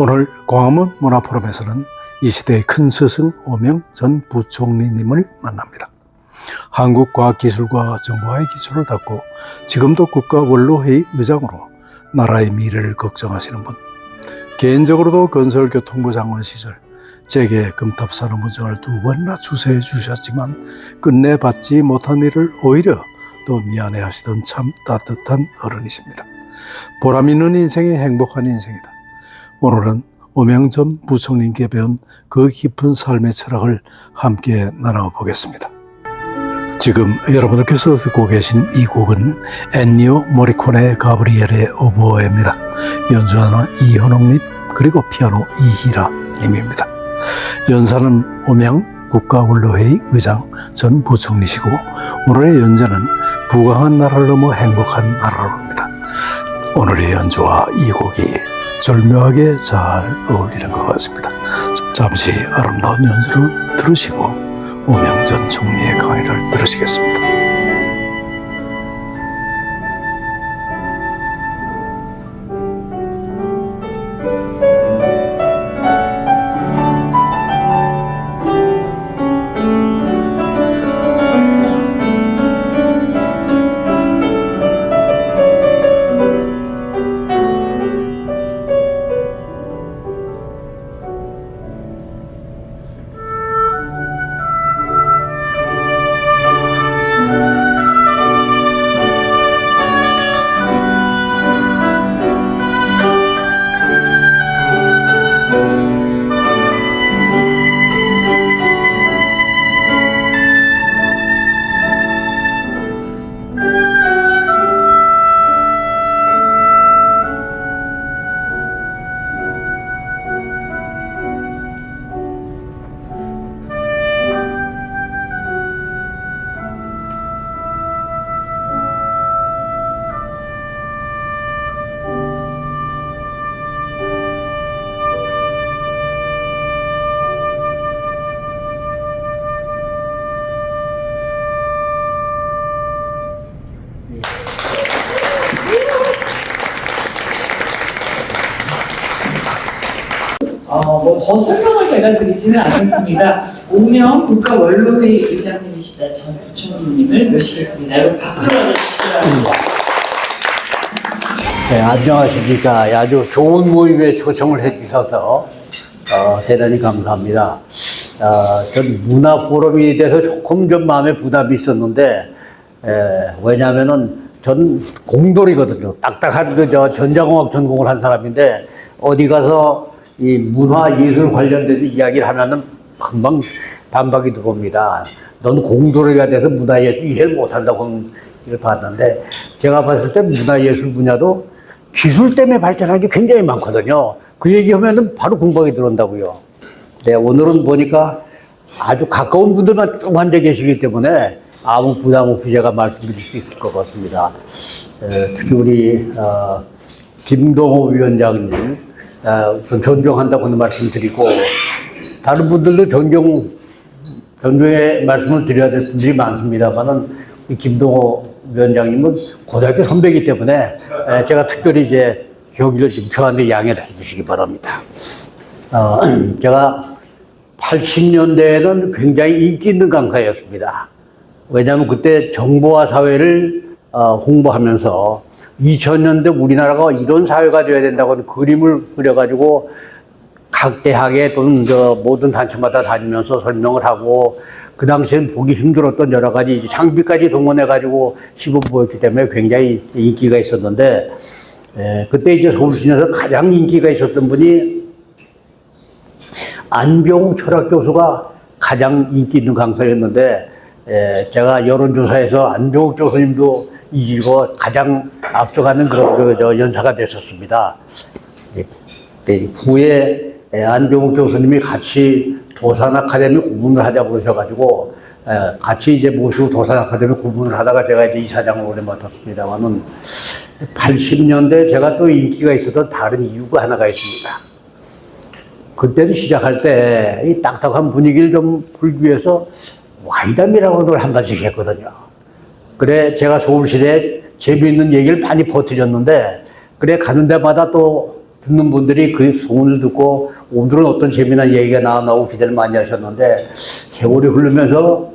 오늘 광화문 문화포럼에서는 이 시대의 큰 스승 오명 전 부총리님을 만납니다. 한국과학기술과 정보화의 기초를 닦고 지금도 국가원로회의 의장으로 나라의 미래를 걱정하시는 분, 개인적으로도 건설교통부 장관 시절 재계 금탑산업문정을 2번이나 주세해 주셨지만 끝내 받지 못한 일을 오히려 더 미안해하시던 참 따뜻한 어른이십니다. 보람 있는 인생이 행복한 인생이다. 오늘은 오명 전 부총리님께 배운 그 깊은 삶의 철학을 함께 나눠보겠습니다. 지금 여러분들께서 듣고 계신 이 곡은 엔니오 모리코네 가브리엘의 오보에입니다. 연주하는 이현옥님 그리고 피아노 이희라님입니다. 연사는 오명 국가원로회의 의장 전 부총리시고 오늘의 연주는 부강한 나라를 넘어 행복한 나라로입니다. 오늘의 연주와 이 곡이 절묘하게 잘 어울리는 것 같습니다. 잠시 아름다운 연주를 들으시고 오명 전 총리의 강의를 들으시겠습니다. 더 설명을 제가 드리지는 않겠습니다. 오명 국가원로회의 의장님이시다 전 부총리님을 모시겠습니다. 여러분 박수로 맞아주시기 바랍니다. 네, 안녕하십니까. 아주 좋은 모임에 초청을 해주셔서 대단히 감사합니다. 전 문화포럼에 대해서 조금 좀 마음에 부담이 있었는데 왜냐하면은 전 공돌이거든요. 딱딱한 전자공학 전공을 한 사람인데 어디 가서 이 문화예술 관련돼서 이야기를 하면은 금방 반박이 들어옵니다. 넌 공돌이가 돼서 문화예술 이해를 못한다고 이걸 봤는데 제가 봤을 때 문화예술 분야도 기술 때문에 발전한 게 굉장히 많거든요. 그 얘기하면은 바로 공박이 들어온다고요. 네, 오늘은 보니까 아주 가까운 분들만 좀 앉아 계시기 때문에 아무 부담 없이 제가 말씀드릴 수 있을 것 같습니다. 특히 우리 김동호 위원장님 존경한다고 말씀드리고 다른 분들도 존경의 말씀을 드려야 될 분들이 많습니다만은 김동호 위원장님은 고등학교 선배이기 때문에 제가 특별히 이제 경기를 좀 표하는데 양해를 해주시기 바랍니다. 제가 80년대에는 굉장히 인기 있는 강사였습니다. 왜냐하면 그때 정보화 사회를 홍보하면서 2000년대 우리나라가 이런 사회가 되어야 된다고 하는 그림을 그려가지고 각 대학에 또는 모든 단체마다 다니면서 설명을 하고 그 당시엔 보기 힘들었던 여러 가지 이제 장비까지 동원해가지고 시범 보였기 때문에 굉장히 인기가 있었는데 그때 이제 서울시내에서 가장 인기가 있었던 분이 안병욱 철학교수가 가장 인기 있는 강사였는데 제가 여론조사에서 안병욱 교수님도 이기고 가장 앞서가는 그런 연사가 됐었습니다. 후에 안병욱 교수님이 같이 도산 아카데미 고문을 하자고 그러셔가지고 같이 이제 모시고 도산 아카데미 고문을 하다가 제가 이제 이사장을 오래 맡았습니다만은 80년대 제가 또 인기가 있었던 다른 이유가 하나가 있습니다. 그때는 시작할 때 이 딱딱한 분위기를 좀 풀기 위해서 와이담이라고 걸 한 가지 했거든요. 그래 제가 서울시내에 재미있는 얘기를 많이 퍼뜨렸는데 그래 가는 데마다 또 듣는 분들이 그 소문을 듣고 오늘은 어떤 재미난 얘기가 나오고 기대를 많이 하셨는데 세월이 흐르면서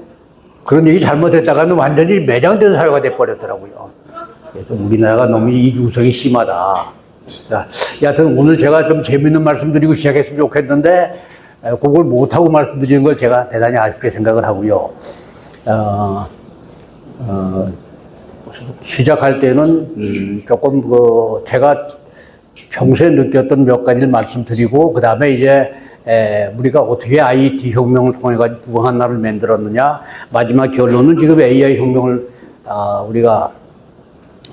그런 얘기 잘못했다가는 완전히 매장된 사회가 돼버렸더라고요. 그래서 우리나라가 너무 이중성이 심하다. 자, 여하튼 오늘 제가 좀 재밌는 말씀 드리고 시작했으면 좋겠는데 그걸 못하고 말씀드리는 걸 제가 대단히 아쉽게 생각을 하고요. 시작할 때는 조금 제가 평소에 느꼈던 몇 가지를 말씀드리고 그 다음에 이제 우리가 어떻게 IT 혁명을 통해 가지고 부강한 나라를 만들었느냐, 마지막 결론은 지금 AI 혁명을 우리가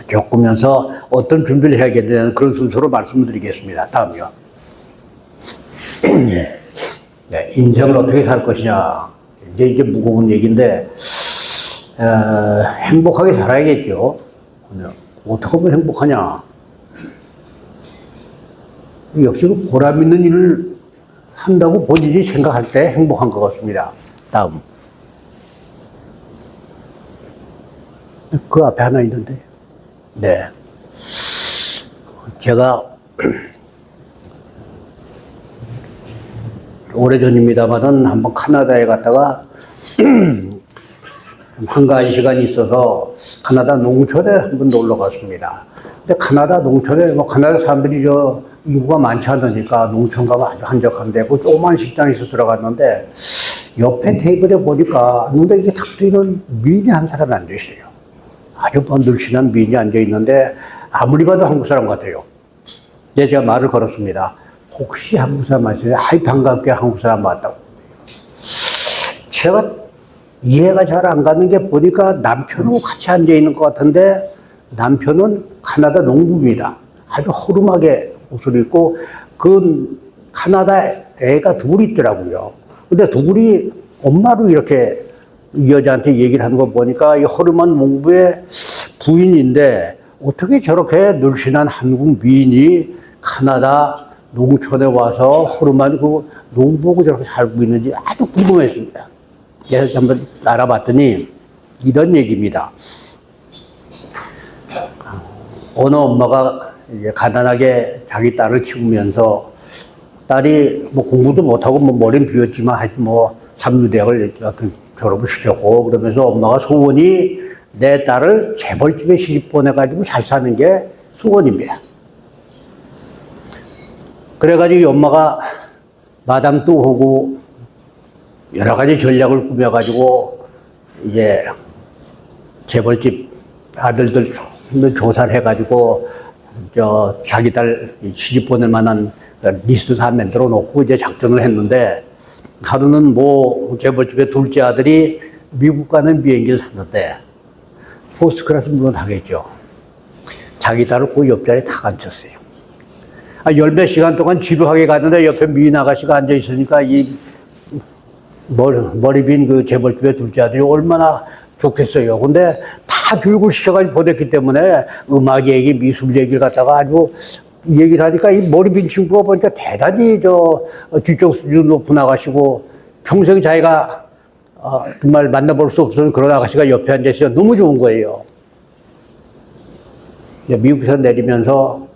겪으면서 어떤 준비를 해야겠느냐는 그런 순서로 말씀을 드리겠습니다. 다음이요. 네, 인생을 어떻게 살 것이냐. 이제 무거운 얘기인데 행복하게 살아야겠죠. 어떻게 하면 행복하냐. 역시 그 보람 있는 일을 한다고 본인이 생각할 때 행복한 것 같습니다. 다음. 그 앞에 하나 있는데. 네. 제가 오래전입니다만은 한번 카나다에 갔다가 한가한 시간이 있어서 카나다 농촌에 한번 놀러 갔습니다. 근데 카나다 농촌에 카나다 사람들이 인구가 많지 않으니까 농촌 가면 아주 한적한데 그 조그만 식당에서 들어갔는데 옆에 테이블에 보니까 눈에 이게 탁 트이는 미인이 한 사람이 앉아 있어요. 아주 번들신한 미인이 앉아 있는데 아무리 봐도 한국 사람 같아요. 근데 제가 말을 걸었습니다. 혹시 한국 사람 맞으세요? 아이 반갑게 한국 사람 맞다고. 제가 이해가 잘 안 가는 게 보니까 남편하고 같이 앉아 있는 것 같은데 남편은 카나다 농부입니다. 아주 허름하게 옷을 입고 그 카나다 애가 둘이 있더라고요. 근데 둘이 엄마로 이렇게 이 여자한테 얘기를 하는 거 보니까 이 허름한 농부의 부인인데 어떻게 저렇게 늘씬한 한국 미인이 카나다 농촌에 와서 허름한 그 농부고 저렇게 살고 있는지 아주 궁금했습니다. 그래서 한번 알아봤더니 이런 얘기입니다. 어느 엄마가 이제 가난하게 자기 딸을 키우면서 딸이 뭐 공부도 못하고 뭐 머리는 비었지만 하여튼 뭐 삼류대학을 졸업을 시켰고 그러면서 엄마가 소원이 내 딸을 재벌집에 시집 보내가지고 잘 사는 게 소원입니다. 그래가지고 엄마가 마담도 하고 여러 가지 전략을 꾸며가지고 이제 재벌집 아들들 조사를 해가지고 자기 딸 시집 보낼 만한 리스트 다 만들어 놓고 이제 작전을 했는데 하루는 뭐 재벌집의 둘째 아들이 미국 가는 비행기를 탔는데 포스트클래스 물론 하겠죠. 자기 딸을 그 옆자리에 탁 앉혔어요. 열몇 시간 동안 지루하게 가는데 옆에 미인 아가씨가 앉아 있으니까 이 머리 빈 그 재벌집의 둘째 아들이 얼마나 좋겠어요. 근데 다 교육을 시켜가지고 보냈기 때문에 음악 얘기, 미술 얘기를 갖다가 아주 얘기를 하니까 이 머리 빈 친구가 보니까 대단히 뒤쪽 수준 높은 아가씨고 평생 자기가 정말 만나볼 수 없었던 그런 아가씨가 옆에 앉아 있어서 너무 좋은 거예요. 미국에서 내리면서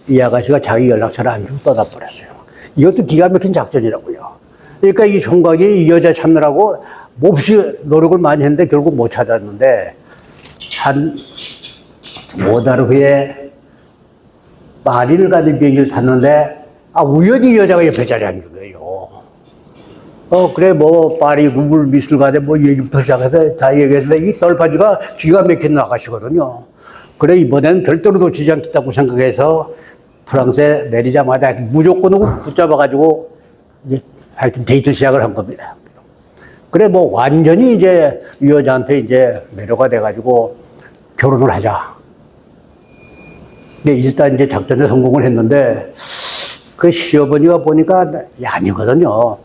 이 아가씨가 자기 연락처를 안 주고 떠나버렸어요. 이것도 기가 막힌 작전이라고요. 그러니까 이 총각이 이 여자 찾느라고 몹시 노력을 많이 했는데 결국 못 찾았는데 한 5달 후에 파리를 가는 비행기를 탔는데 우연히 이 여자가 옆에 자리에 앉은 거예요. 그래 뭐 파리 루블 미술관에 뭐 얘기부터 시작해서 다 얘기했는데 이 덜파지가 기가 막힌 아가씨거든요. 그래 이번엔 절대로 놓치지 않겠다고 생각해서 프랑스에 내리자마자 무조건 붙잡아가지고 이제 하여튼 데이트 시작을 한 겁니다. 그래 뭐 완전히 이제 이 여자한테 이제 매료가 돼가지고 결혼을 하자. 근데 일단 이제 작전에 성공을 했는데 그 시어머니가 보니까 아니거든요.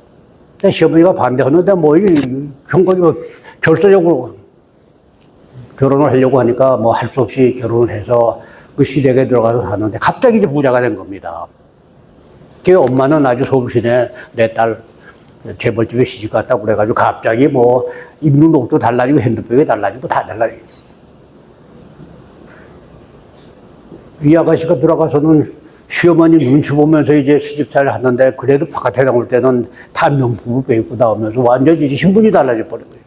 시어머니가 반대하는데 뭐 이 총각이 결사적으로 결혼을 하려고 하니까 뭐 할 수 없이 결혼을 해서 그 시댁에 들어가서 사는데 갑자기 이제 부자가 된 겁니다. 그 엄마는 아주 서울시내 내 딸 재벌집에 시집 갔다고 그래가지고 갑자기 뭐 입는 옷도 달라지고 핸드백이 달라지고 다 달라지고. 이 아가씨가 들어가서는 시어머니 눈치 보면서 이제 시집살이를 하는데 그래도 바깥에 나올 때는 다 명품을 입고 나오면서 완전히 이제 신분이 달라져 버린 거예요.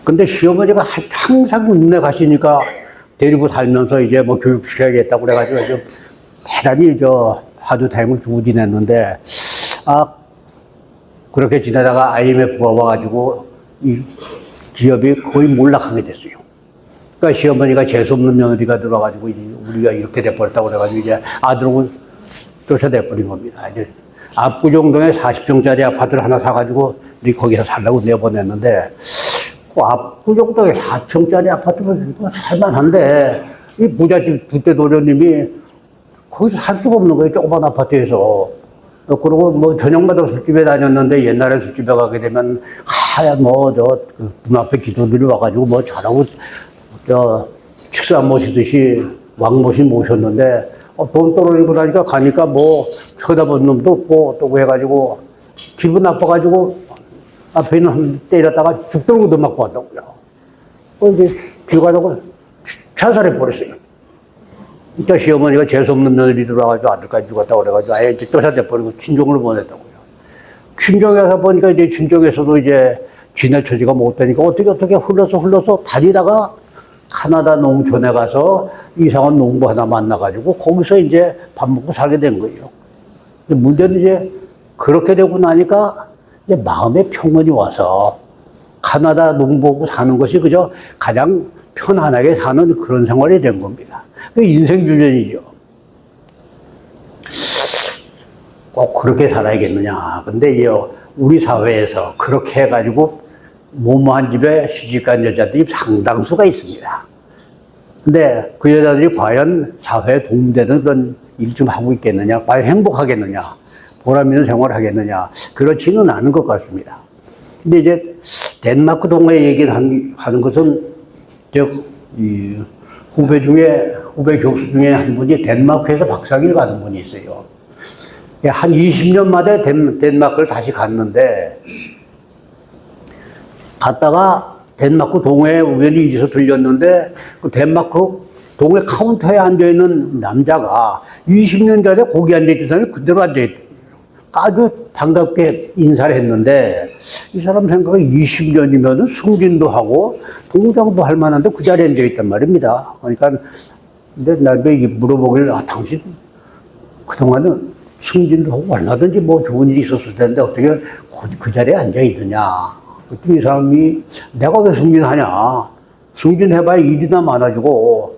근데 시어머니가 항상 눈에 가시니까 데리고 살면서 이제 뭐 교육시켜야겠다고 그래가지고 좀 대단히 하도 다임을 주고 지냈는데, 그렇게 지내다가 IMF가 와가지고 이 기업이 거의 몰락하게 됐어요. 그러니까 시어머니가 재수없는 며느리가 들어와가지고 우리가 이렇게 돼버렸다고 그래가지고 이제 아들하고 쫓아내버린 겁니다. 이제 압구정동에 40평짜리 아파트를 하나 사가지고 우리 거기서 살라고 내보냈는데, 그 압구정동에 4평짜리 아파트는 살만한데, 이 부잣집 두대 도련님이 거기서 살 수가 없는 거예요. 조그만 아파트에서. 그리고 뭐 저녁마다 술집에 다녔는데, 옛날에 술집에 가게 되면 하얀 그 눈앞에 기도들이 와가지고 뭐 저라고 식사 모시듯이 왕모신 모셨는데, 돈 떨어지고 나니까 가니까 뭐 쳐다본 놈도 없고 또 해가지고 기분 나빠가지고 앞에 있는 한 때렸다가 죽도록도 맞고 왔다고요. 이제 비가다가 자살해 버렸어요. 그러니까 시어머니가 재수없는 며느리 들어와가지고 아들까지 죽었다고 그래가지고 아예 이제 쫓아내버리고 친정으로 보냈다고요. 친정에 가서 보니까 이제 친정에서도 이제 지낼 처지가 못 되니까 어떻게 흘러서 다니다가 카나다 농촌에 가서 이상한 농부 하나 만나가지고 거기서 이제 밥 먹고 살게 된 거예요. 근데 문제는 이제 그렇게 되고 나니까 이제 마음의 평온이 와서 카나다 농부하고 사는 것이 그저 가장 편안하게 사는 그런 생활이 된 겁니다. 그 인생 주전이죠. 꼭 그렇게 살아야겠느냐. 근데 우리 사회에서 그렇게 해가지고 모모한 집에 시집간 여자들이 상당수가 있습니다. 근데 그 여자들이 과연 사회에 도움되는 그런 일 좀 하고 있겠느냐, 과연 행복하겠느냐, 보람 있는 생활을 하겠느냐, 그렇지는 않은 것 같습니다. 근데 이제 덴마크 동네 얘기를 하는 것은 이 후배 교수 중에 한 분이 덴마크에서 박사학위를 받은 분이 있어요. 한 20년 만에 덴마크를 다시 갔는데, 갔다가 덴마크 동해에 우연히 잊어서 들렸는데, 그 덴마크 동해 카운터에 앉아있는 남자가 20년 전에 거기 앉아있던 사람이 그대로 앉아있더라고요. 아주 반갑게 인사를 했는데, 이 사람 생각에 20년이면 승진도 하고 동장도 할 만한데 그 자리에 앉아있단 말입니다. 그러니까, 근데 나도 물어보길, 당신 그동안은 승진도 하고 얼마든지 뭐 좋은 일이 있었을 텐데 어떻게 그 자리에 앉아있느냐. 그랬더니 이 사람이 내가 왜 승진하냐. 승진해봐야 일이나 많아지고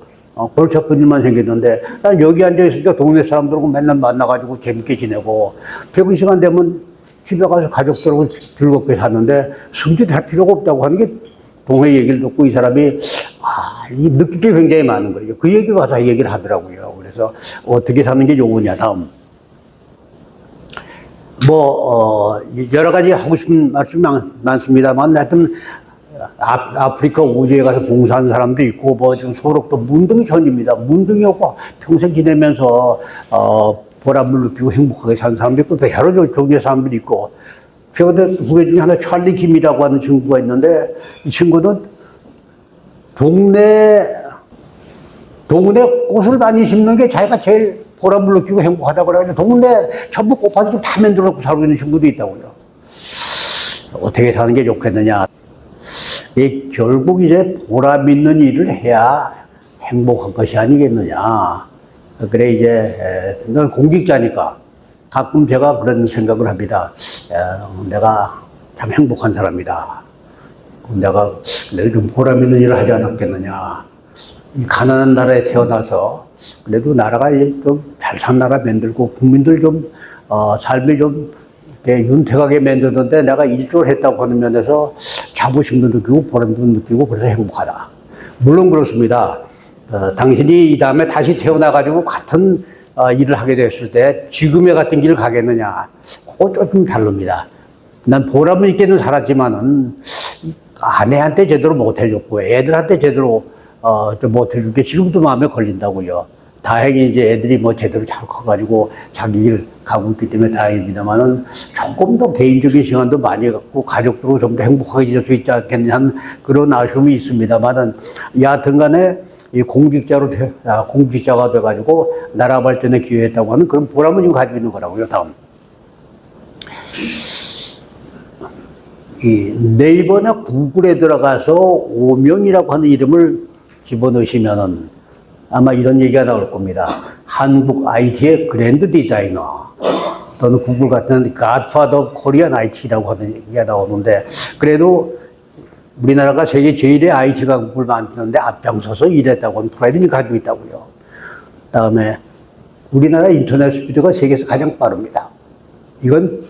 골치 아픈 일만 생겼는데 난 여기 앉아있으니까 동네 사람들하고 맨날 만나가지고 재밌게 지내고 퇴근 시간 되면 집에 가서 가족들하고 즐겁게 사는데 승진할 필요가 없다고 하는 게 동네 얘기를 듣고 이 사람이 이 느낄 게 굉장히 많은 거예요. 그 얘기 와서 얘기를 하더라고요. 그래서 어떻게 사는 게 좋으냐. 다음 여러 가지 하고 싶은 말씀이 많습니다만, 하여튼, 아프리카 우주에 가서 봉사하는 사람도 있고, 지금 소록도 문둥이촌입니다. 문둥이하고 평생 지내면서, 보람을 느끼고 행복하게 사는 사람도 있고, 여러 종류의 사람들이 있고, 제가 후배 중에 하나 찰리 김이라고 하는 친구가 있는데, 이 친구는 동네 꽃을 많이 심는 게 자기가 제일 보람을 느끼고 행복하다고 그래가지고 동네 전부 꽃밭을 다 만들어 놓고 살고 있는 친구도 있다고요. 어떻게 사는 게 좋겠느냐. 결국 이제 보람 있는 일을 해야 행복한 것이 아니겠느냐. 그래 이제 넌 공직자니까 가끔 제가 그런 생각을 합니다. 내가 참 행복한 사람이다. 내가 좀 보람 있는 일을 하지 않았겠느냐. 이 가난한 나라에 태어나서 그래도 나라가 좀 잘 산 나라 만들고 국민들 좀 삶이 좀 이렇게 윤택하게 만드는데 내가 일조를 했다고 하는 면에서 자부심도 느끼고 보람도 느끼고 그래서 행복하다. 물론 그렇습니다. 당신이 이 다음에 다시 태어나가지고 같은 일을 하게 됐을 때 지금의 같은 길을 가겠느냐. 그거 좀 다릅니다. 난 보람은 있게는 살았지만은 아내한테 제대로 못 해줬고 애들한테 제대로 좀 못 해줄 게 지금도 마음에 걸린다고요. 다행히 이제 애들이 제대로 잘 커가지고 자기 길 가고 있기 때문에 다행입니다만은 조금 더 개인적인 시간도 많이 갖고 가족들로 좀 더 행복하게 지낼 수 있지 않겠느냐 하는 그런 아쉬움이 있습니다만은 여하튼 간에 이 공직자가 돼가지고 나라 발전에 기여했다고 하는 그런 보람을 지금 가지고 있는 거라고요. 다음. 이 네이버나 구글에 들어가서 오명이라고 하는 이름을 집어넣으시면은 아마 이런 얘기가 나올 겁니다. 한국 IT의 그랜드 디자이너 또는 구글 같은 갓파더 코리안 IT라고 하는 얘기가 나오는데, 그래도 우리나라가 세계 제1의 IT 강국을 만드는데 앞장서서 일했다고 하는 프라이드를 가지고 있다고요. 다음에 우리나라 인터넷 스피드가 세계에서 가장 빠릅니다. 이건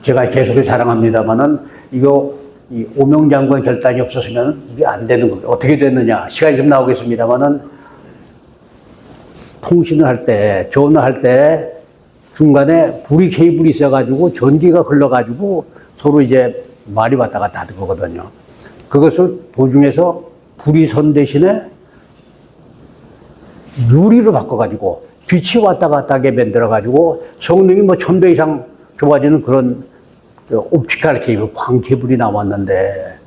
제가 계속 자랑합니다만은 이거 이 오명 장관 결단이 없었으면 이게 안 되는 겁니다. 어떻게 됐느냐? 시간이 좀 나오겠습니다만은 통신을 할 때, 전화할 때 중간에 불이 케이블이 있어가지고 전기가 흘러가지고 서로 이제 말이 왔다 갔다 하는 거거든요. 그것을 도중에서 불이 선 대신에 유리로 바꿔가지고 빛이 왔다 갔다 하게 만들어가지고 성능이 뭐 1000배 이상 좋아지는 그런 옵티컬 케이블, 광 케이블이 나왔는데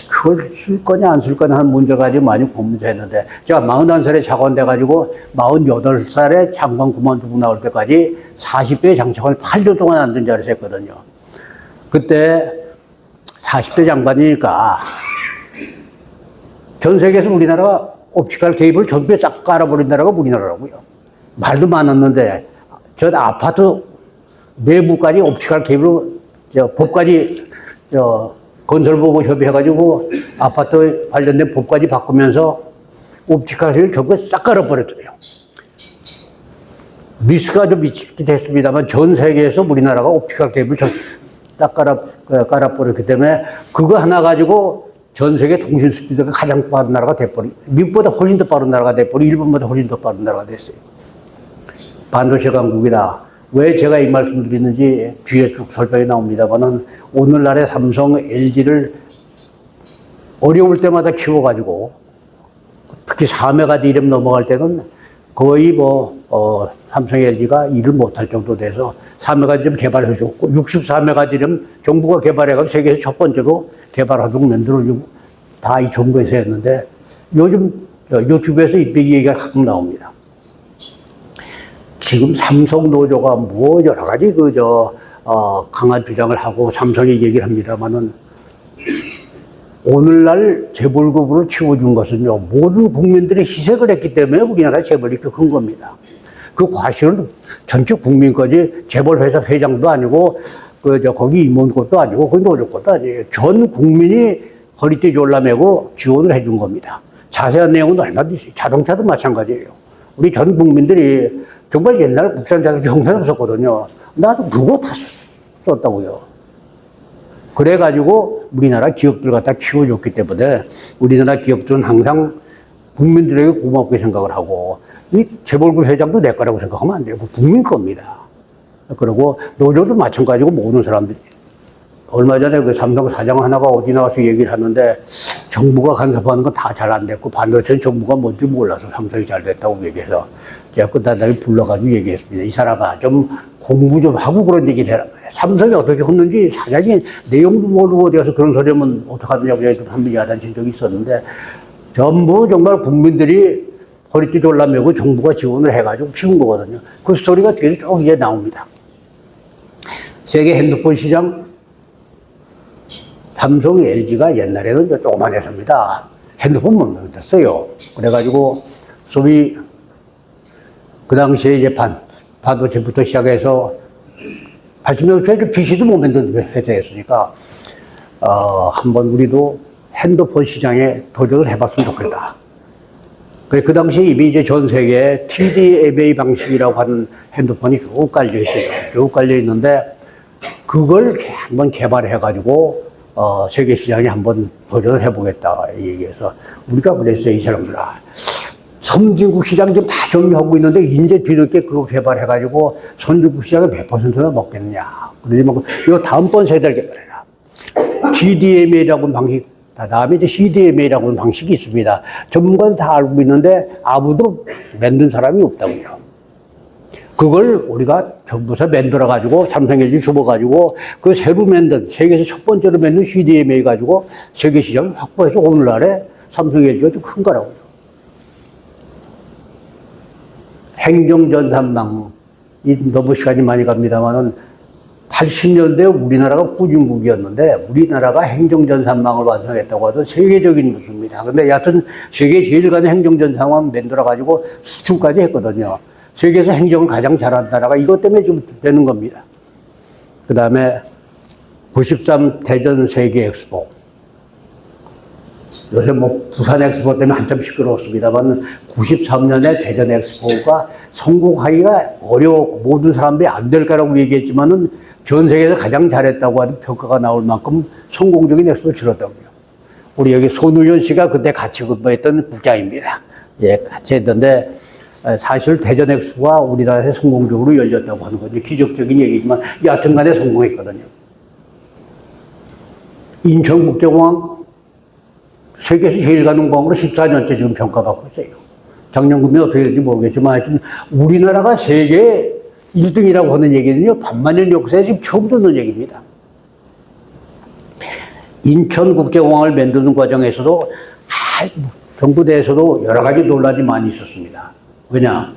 그걸 쓸 거냐 안 쓸 거냐 하는 문제가 가지고 많이 고민했는데, 제가 41살에 장관 돼가지고 48살에 장관 그만두고 나올 때까지 40대 장차관을 8년 동안 앉은 자리에서 했거든요. 그때 40대 장관이니까 전 세계에서 우리나라가 옵티컬 케이블을 전부에 싹 깔아버린 나라가 우리나라라고요. 말도 많았는데 저 아파트 내부까지 옵티컬 케이블로 법까지 건설보고 협의해가지고 아파트 관련된 법까지 바꾸면서 옵티컬 케이블 전부에 싹 깔아버렸더래요. 리스크가 좀 있긴 했습니다만 전 세계에서 우리나라가 옵티컬 케이블을 딱 깔아버렸기 때문에 그거 하나 가지고 전 세계 통신 스피드가 가장 빠른 나라가 돼버리, 미국보다 훨씬 더 빠른 나라가 돼버리, 일본보다 훨씬 더 빠른 나라가 됐어요. 반도체 강국이다. 왜 제가 이 말씀 드리는지 뒤에 쭉 설명이 나옵니다만은 오늘날의 삼성, LG를 어려울 때마다 키워가지고 특히 4메가드 이름 넘어갈 때는 거의 삼성, LG가 일을 못할 정도 돼서 4메가드 좀 개발해줬고 64메가드 이름 정부가 개발해가지고 세계에서 첫 번째로 개발하도록 만들어주고 다 이 정부에서 했는데 요즘 유튜브에서 이 얘기가 가끔 나옵니다. 지금 삼성 노조가 뭐 여러 가지 강한 주장을 하고 삼성이 얘기를 합니다만은 오늘날 재벌급으로 키워준 것은요, 모든 국민들이 희생을 했기 때문에 우리나라 재벌이 이렇게 큰 겁니다. 그 과실은 전체 국민까지 재벌 회사 회장도 아니고 거기 임원 것도 아니고 거기 노조 것도 아니에요. 전 국민이 허리띠 졸라매고 지원을 해준 겁니다. 자세한 내용은 얼마나 있어요. 자동차도 마찬가지예요. 우리 전 국민들이 정말 옛날 국산 자동차 형편없었거든요. 나도 그거 다 썼다고요. 그래가지고 우리나라 기업들 갖다 키워줬기 때문에 우리나라 기업들은 항상 국민들에게 고맙게 생각을 하고, 이 재벌급 회장도 내 거라고 생각하면 안 돼요. 국민 겁니다. 그리고 노조도 마찬가지고 모든 사람들이. 얼마 전에 그 삼성 사장 하나가 어디 나와서 얘기를 하는데 정부가 간섭하는 건 다 잘 안 됐고 반도체는 정부가 뭔지 몰라서 삼성이 잘 됐다고 얘기해서 제가 끝나다니 불러가지고 얘기했습니다. 이 사람아 좀 공부 좀 하고 그런 얘기를 해라. 삼성이 어떻게 했는지 사장이 내용도 모르고 어디 가서 그런 소리 하면 어떡하느냐고 한번 야단친 적이 있었는데, 전부 정말 국민들이 허리띠 졸라매고 정부가 지원을 해가지고 키운 거거든요. 그 스토리가 뒤에 쭉 이제 나옵니다. 세계 핸드폰 시장, 삼성, LG가 옛날에는 조그만했습니다. 핸드폰 못 만들었어요. 그래가지고 소위 그 당시에 이제 반도체부터 시작해서 80년 초에 PC도 못 만드는 회사였으니까 한번 우리도 핸드폰 시장에 도전을 해봤으면 좋겠다. 그래, 그 당시에 이미 이제 전 세계에 TD-MA 방식이라고 하는 핸드폰이 쭉 깔려 있어요. 쭉 깔려 있는데 그걸 한번 개발해가지고 세계 시장에 한번 도전을 해보겠다 얘기해서 우리가 그랬어요. 이 사람들아, 선진국 시장 지금 다 정리하고 있는데 이제 뒤늦게 그거 개발해가지고 선진국 시장에 몇 %나 먹겠느냐. 그러지만 이거 다음번 세대를 개발해라. TD-MA라고 하는 방식, 다음에 이제 CDMA라고 하는 방식이 있습니다. 전문가는 다 알고 있는데 아무도 만든 사람이 없다고요. 그걸 우리가 정부에서 만들어가지고 삼성, LG 주어가지고 그 새로 만든 세계에서 첫 번째로 만든 CDMA 가지고 세계 시장을 확보해서 오늘날에 삼성 LG가 좀 큰 거라고요. 행정전산망, 너무 시간이 많이 갑니다만은 80년대 우리나라가 후진국이었는데 우리나라가 행정전산망을 완성했다고 하도 세계적인 무수입니다. 근데 여하튼 세계 제일 가는 행정전산망 만들어가지고 수출까지 했거든요. 세계에서 행정을 가장 잘하는 나라가 이것 때문에 좀 되는 겁니다. 그 다음에 93 대전 세계 엑스포. 요새 뭐 부산 엑스포 때문에 한참 시끄러웠습니다만 93년에 대전 엑스포가 성공하기가 어려웠고 모든 사람들이 안 될 거라고 얘기했지만은 전 세계에서 가장 잘했다고 하는 평가가 나올 만큼 성공적인 엑스포를 치렀다고요. 우리 여기 손우현 씨가 그때 같이 근무했던 국장입니다. 예, 같이 했던데 사실 대전 엑스포가 우리나라에서 성공적으로 열렸다고 하는 건 기적적인 얘기지만 여하튼 간에 성공했거든요. 인천국제공항 세계에서 제일 가는 공항으로 14년째 지금 평가받고 있어요. 작년금이 어떻게 될지 모르겠지만 하여튼 우리나라가 세계 1등이라고 하는 얘기는요, 반만년 역사에 지금 처음 듣는 얘기입니다. 인천국제공항을 만드는 과정에서도 정부 내에서도 여러 가지 논란이 많이 있었습니다. 왜냐?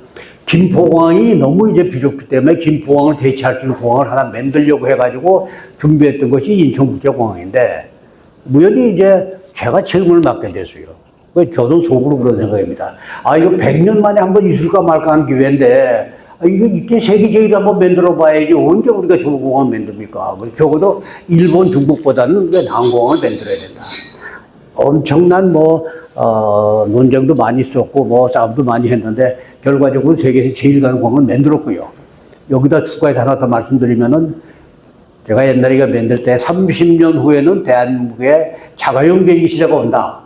김포공항이 너무 이제 비좁기 때문에 김포공항을 대체할 수 있는 공항을 하나 만들려고 해가지고 준비했던 것이 인천국제공항인데, 우연히 이제 제가 책임을 맡게 됐어요. 저도 속으로 그런 생각입니다. 아, 이거 100년 만에 한번 있을까 말까 하는 기회인데, 이거 이때 세계 제일 한번 만들어 봐야지 언제 우리가 중국공항을 만듭니까? 적어도 일본, 중국보다는 우리가 나은 공항을 만들어야 된다. 엄청난 논쟁도 많이 있었고, 싸움도 많이 했는데, 결과적으로 세계에서 제일 가는 공항을 만들었고요. 여기다 추가해서 하나 더 말씀드리면은, 제가 옛날에 이거 만들 때 30년 후에는 대한민국에 자가용 비행기 시대가 온다.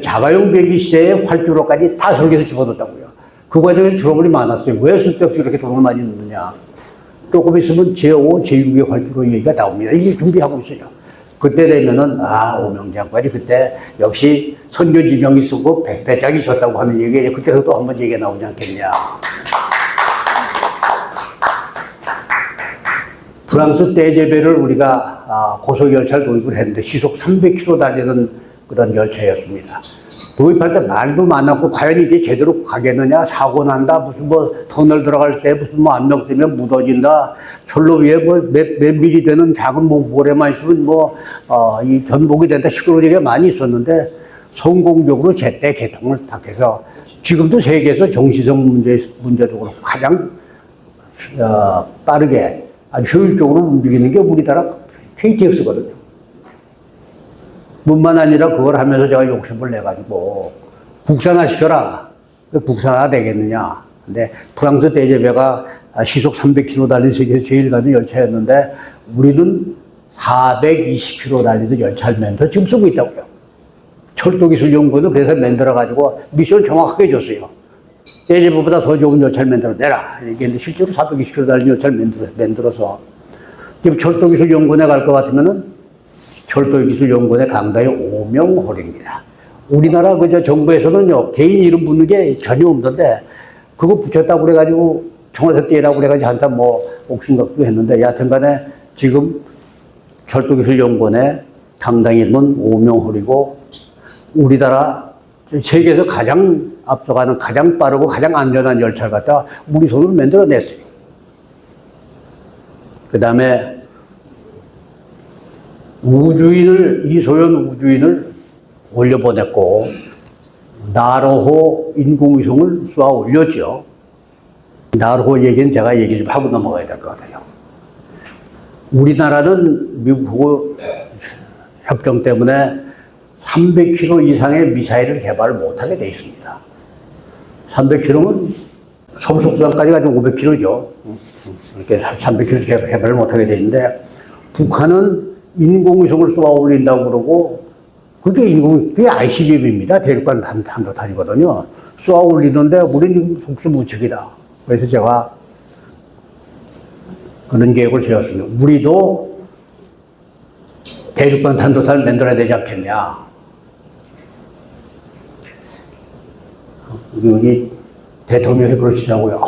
자가용 비행기 시대에 활주로까지 다 설계해서 집어넣었다고요. 그 과정에서 트러블이 많았어요. 왜 쓸데없이 이렇게 돈을 많이 넣느냐. 조금 있으면 제5, 제6의 활주로 얘기가 나옵니다. 이게 준비하고 있어요. 그때 되면은, 오명장까지 그때 역시 선교지명이 쓰고 백배짝이 있었다고 하는 얘기, 그때도 또 한번 얘기가 나오지 않겠냐. 프랑스 떼제베를 우리가 고속열차를 도입을 했는데 시속 300km 달리는 그런 열차였습니다. 도입할 때 말도 많았고 과연 이게 제대로 가겠느냐, 사고 난다, 무슨 터널 들어갈 때 무슨 압력 때문에 무너진다, 철로 위에 몇 미리 되는 작은 모래만 있으면 이 전복이 된다, 시끄러운 얘기가 많이 있었는데 성공적으로 제때 개통을 딱 해서 지금도 세계에서 정시성 문제도 그렇고 가장 빠르게 아주 효율적으로 움직이는 게 우리나라 KTX거든요. 뿐만 아니라 그걸 하면서 제가 욕심을 내가지고 국산화 시켜라. 국산화 되겠느냐. 근데 프랑스 떼제베가 시속 300km 달리는 세계에서 제일 가는 열차였는데 우리는 420km 달리는 열차를 만들어 지금 쓰고 있다고요. 철도기술연구원은 그래서 만들어가지고 미션을 정확하게 줬어요. 떼제베보다 더 좋은 열차를 만들어내라. 이게 실제로 420km 달리는 열차를 만들어서 지금 철도기술연구원에 갈 것 같으면은 철도기술연구원의 강단이 오명홀입니다. 우리나라 정부에서는요, 개인 이름 붙는 게 전혀 없는데, 그거 붙였다고 그래가지고, 청와대 떼라고 그래가지고 한참 옥신각도 했는데, 여하튼 간에 지금 철도기술연구원의 강당 이름은 오명홀이고, 우리나라 세계에서 가장 앞서가는 가장 빠르고 가장 안전한 열차를 갖다 우리 손으로 만들어냈어요. 그 다음에 이소연 우주인을 올려보냈고, 나로호 인공위성을 쏘아 올렸죠. 나로호 얘기는 제가 얘기 좀 하고 넘어가야 될 것 같아요. 우리나라는 미국하고 협정 때문에 300km 이상의 미사일을 개발을 못하게 돼 있습니다. 300km면 서울속도장까지 가지고 500km죠. 이렇게 300km 개발을 못하게 돼 있는데, 북한은 인공위성을 쏘아 올린다고 그러고, 그게 ICBM입니다. 대륙간 탄도탄이거든요. 쏘아 올리는데, 우리는 속수무책이다. 그래서 제가 그런 계획을 세웠습니다. 우리도 대륙간 탄도탄을 만들어야 되지 않겠냐. 여기 대통령이 그러시자고요.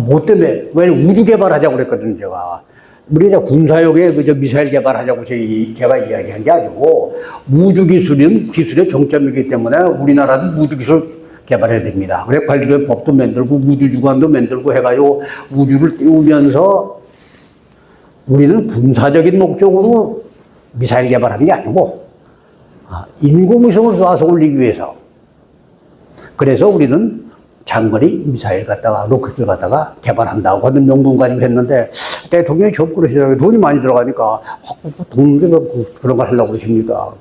뭐 때문에? 왜 우주 개발하자고 그랬거든요, 제가. 우리가 군사용에 그저 미사일 개발하자고 제가 이야기한 게 아니고 우주 기술은 기술의 정점이기 때문에 우리나라도 우주 기술 개발해야 됩니다. 그래 관련 법도 만들고 우주 주관도 만들고 해가지고 우주를 띄우면서 우리는 군사적인 목적으로 미사일 개발하는 게 아니고 인공위성을 쏴서 올리기 위해서. 그래서 우리는 장거리 미사일 갖다가 로켓을 갖다가 개발한다고 하는 명분 가지고 했는데 대통령이 좀 그러시더라고요. 돈이 많이 들어가니까 돈 그런 걸 하려고 그러십니까?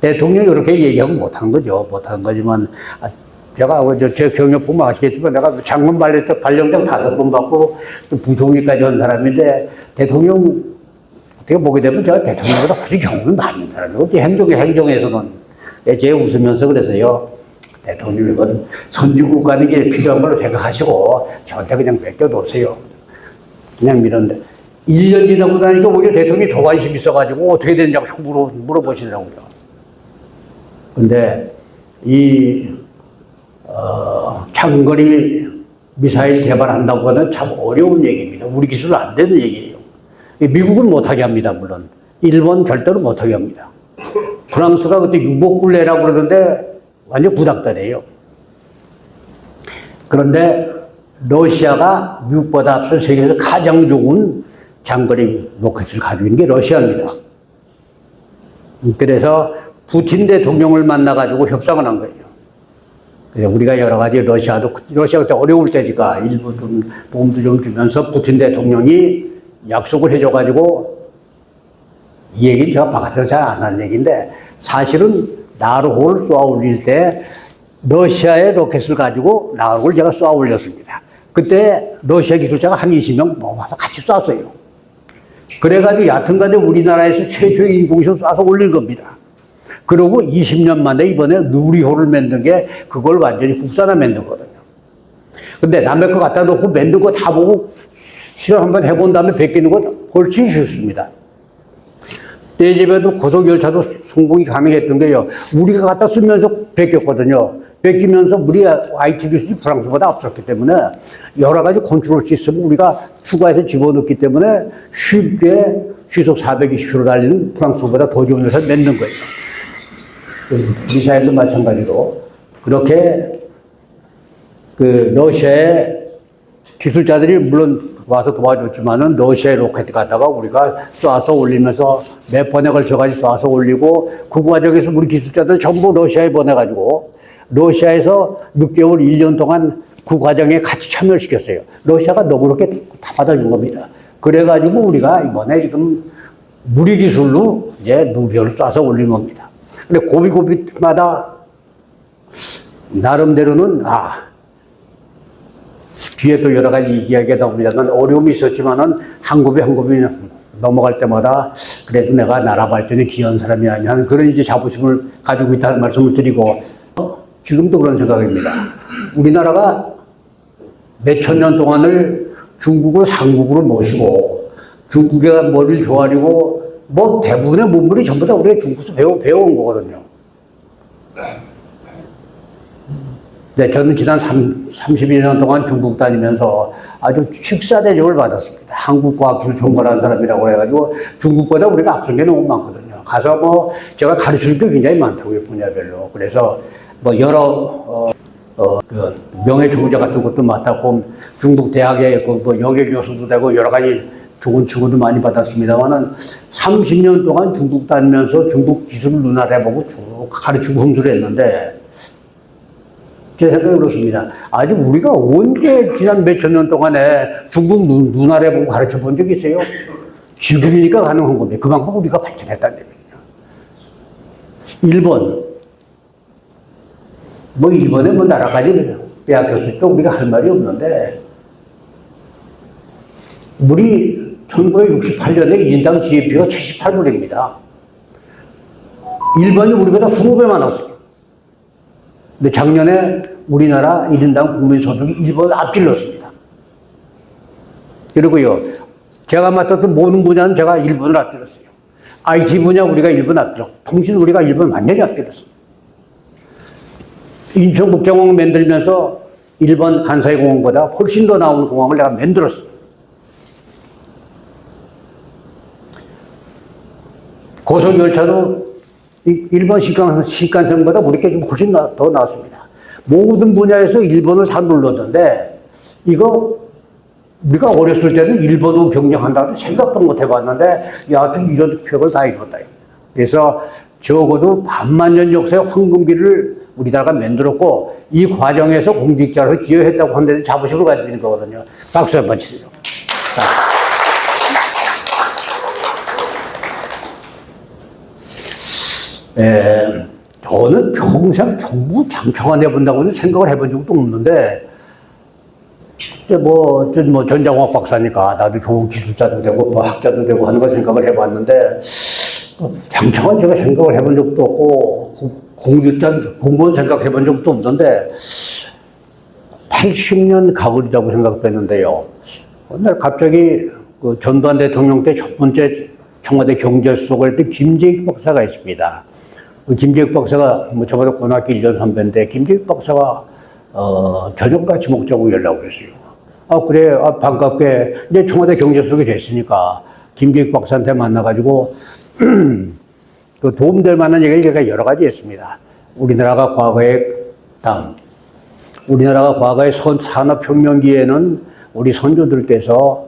대통령이 그렇게 얘기하면 못하는 거죠. 못하는 거지만 제가 제 경력 보면 아시겠지만 내가 장군 발령장 5번 받고 부총리까지 한 사람인데 대통령 어떻게 보게 되면 제가 대통령보다 훨씬 경험이 많은 사람이고 행정에서는 제 웃으면서 그래서요. 대통령은 선진국 가는 게 필요한 걸로 생각하시고 저한테 그냥 맡겨놓으세요. 그냥 이런데 1년 지나고 나니까 오히려 대통령이 더 관심 있어가지고 어떻게 되냐고 물어보시더라고요. 근데 장거리 미사일 개발한다고 하는 참 어려운 얘기입니다. 우리 기술은 안 되는 얘기예요. 미국은 못하게 합니다, 물론. 일본 절대로 못하게 합니다. 프랑스가 그때 유복불레라고 그러는데 완전 부닥다리예요. 그런데 러시아가 미국보다 앞서 세계에서 가장 좋은 장거리 로켓을 가지고 있는 게 러시아입니다. 그래서 푸틴 대통령을 만나가지고 협상을 한 거예요. 그래서 우리가 여러 가지 러시아가 그때 어려울 때니까 일부 좀 도움도 좀 주면서 푸틴 대통령이 약속을 해줘가지고 이 얘기는 제가 바깥에서 잘 안 하는 얘기인데 사실은 나로호를 쏘아 올릴 때 러시아의 로켓을 가지고 나로호를 제가 쏘아 올렸습니다. 그때 러시아 기술자가 한 20명 모아서 같이 쐈어요. 그래가지고 여하튼간에 우리나라에서 최초의 인공위성 쏴서 올린 겁니다. 그러고 20년 만에 이번에 누리호를 만든 게 그걸 완전히 국산화 만든 거거든요. 근데 남의 거 갖다 놓고 만든 거 다 보고 실험 한번 해본 다음에 베끼는 건 훨씬 쉽습니다. 내 집에도 고속열차도 성공이 가능했던 게요. 우리가 갖다 쓰면서 베꼈거든요. 베끼면서 우리 IT 기술이 프랑스보다 앞섰기 때문에 여러 가지 컨트롤 시스템을 우리가 추가해서 집어넣기 때문에 쉽게 시속 420km 달리는 프랑스보다 더 좋은 회사를 만든 거예요. 미사일도 마찬가지로 그렇게 러시아의 기술자들이 물론 와서 도와줬지만은 러시아의 로켓 갖다가 우리가 쏴서 올리면서 몇 번에 걸쳐가지고 쏴서 올리고 그 과정에서 우리 기술자들 전부 러시아에 보내가지고 러시아에서 6개월, 1년 동안 그 과정에 같이 참여를 시켰어요. 러시아가 너그럽게 다 받아준 겁니다. 그래가지고 우리가 이번에 지금 무리 기술로 이제 누리호를 쏴서 올린 겁니다. 근데 고비고비마다 나름대로는 뒤에 또 여러 가지 이야기가 나옵니다만 어려움이 있었지만은 한 곱이 넘어갈 때마다 그래도 내가 나라 발전에 기여한 사람이 아니냐 하는 그런 이제 자부심을 가지고 있다는 말씀을 드리고 지금도 그런 생각입니다. 우리나라가 몇천 년 동안을 중국을 상국으로 모시고 중국의 머리를 조아리고 뭐 대부분의 문물이 전부 다 우리가 중국에서 배워온 거거든요. 네, 저는 지난 32년 동안 중국 다니면서 아주 식사대접을 받았습니다. 한국과학기술총괄하는 사람이라고 해가지고 중국보다 우리가 앞선 게 너무 많거든요. 가서 뭐 제가 가르칠 게 굉장히 많다고요, 분야별로. 그래서 뭐 여러 그 명예총자 같은 것도 맡았고 중국 대학의 뭐 영예 교수도 되고 여러 가지 좋은 친구도 많이 받았습니다만은 30년 동안 중국 다니면서 중국 기술을 눈알아보고 쭉 가르치고 흥수를 했는데 제 생각은 그렇습니다. 아직 우리가 언제 지난 몇천 년 동안에 중국 눈알아보고 가르쳐 본 적이 있어요? 지금이니까 가능한 겁니다. 그만큼 우리가 발전했다는 얘기예요. 일본. 뭐 일본에 뭐 나라까지 빼앗겼으니까 우리가 할 말이 없는데 우리 1968년에 1인당 GDP가 78불입니다. 일본이 우리보다 20배 많았어요. 근데 작년에 우리나라 1인당 국민소득이 일본을 앞질렀습니다. 그리고요, 제가 맡았던 모든 분야는 제가 일본을 앞질렀어요. IT 분야 우리가 일본 앞질렀고, 통신 우리가 일본 완전히 앞질렀어요. 인천국제공항 만들면서 일본 간사이 공항보다 훨씬 더 나은 공항을 내가 만들었어요. 고속 열차도 일본 신칸센보다 우리 게 좀 훨씬 더 나았습니다. 모든 분야에서 일본을 다 눌렀는데, 이거 우리가 어렸을 때는 일본을 경쟁한다고 생각도 못 해봤는데, 여하튼 이런 격을 다 이뤘다. 그래서 적어도 반만년 역사의 황금기를 우리나라가 만들었고, 이 과정에서 공직자로 기여했다고 하는 데 자부심을 가지고 있는 거거든요. 박수 한번 치세요. 저는 평생 정부 장처가 내본다고는 생각을 해본 적도 없는데, 전장화학 박사니까 나도 좋은 기술자도 되고, 뭐 학자도 되고 하는 걸 생각을 해봤는데, 장처가 제가 생각을 해본 적도 없고, 공무원 생각해 본 적도 없는데, 80년 가을이라고 생각했는데요. 어느 날 갑자기 그 전두환 대통령 때 첫 번째 청와대 경제수석을 때 김재익 박사가 있습니다. 그 김재익 박사가 저보다 고등학교 1년 선배인데, 김재익 박사가 저녁 같이 먹자고 연락을 했어요. 그래, 반갑게 이제 청와대 경제수석이 됐으니까 김재익 박사한테 만나가지고 그 도움될 만한 얘기를 제가 여러 가지 했습니다. 우리나라가 과거의 산업혁명기에는 우리 선조들께서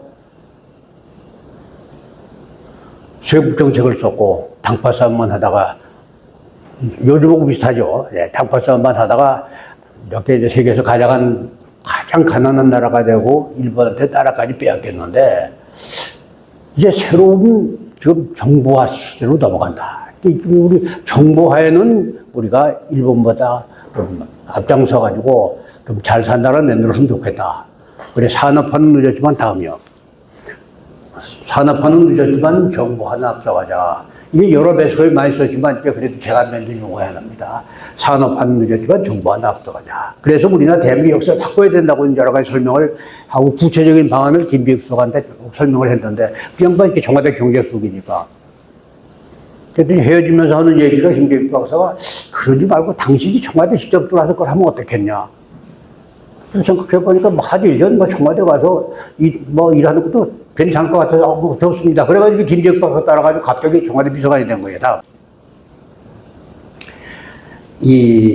세국 정책을 썼고 당파 싸움만 하다가, 요즘하고 비슷하죠. 당파 싸움만 하다가 이렇게 이제 세계에서 가장 가난한 나라가 되고 일본한테 나라까지 빼앗겼는데, 이제 새로운 지금 정보화 시대로 넘어간다. 우리 정보화에는 우리가 일본보다 좀 앞장서가지고 좀 잘 산 나라를 만들었으면 좋겠다. 그래, 산업화는 늦었지만 다음이요. 산업화는 늦었지만 정보화는 앞서가자. 이게 여러 배수를 많이 썼지만, 그래도 제가 만든 용어야 합니다. 산업화는 늦었지만 정보화는 앞서가자. 그래서 우리나라 대한민국 역사를 바꿔야 된다고 여러 가지 설명을 하고, 구체적인 방안을 김재익 수석한테 설명을 했는데, 그 양반 이렇게 청와대 경제수석이니까. 그랬더니 헤어지면서 하는 얘기가, 김재익 박사가, 그러지 말고 당신이 청와대 직접 들어와서 그걸 하면 어떻겠냐. 그래서 생각해보니까, 한 1년 청와대 가서 일하는 것도 괜찮을 것 같아서, 좋습니다. 그래가지고 김재익 박사 따라가지고 갑자기 청와대 비서관이 된 거예요. 다음.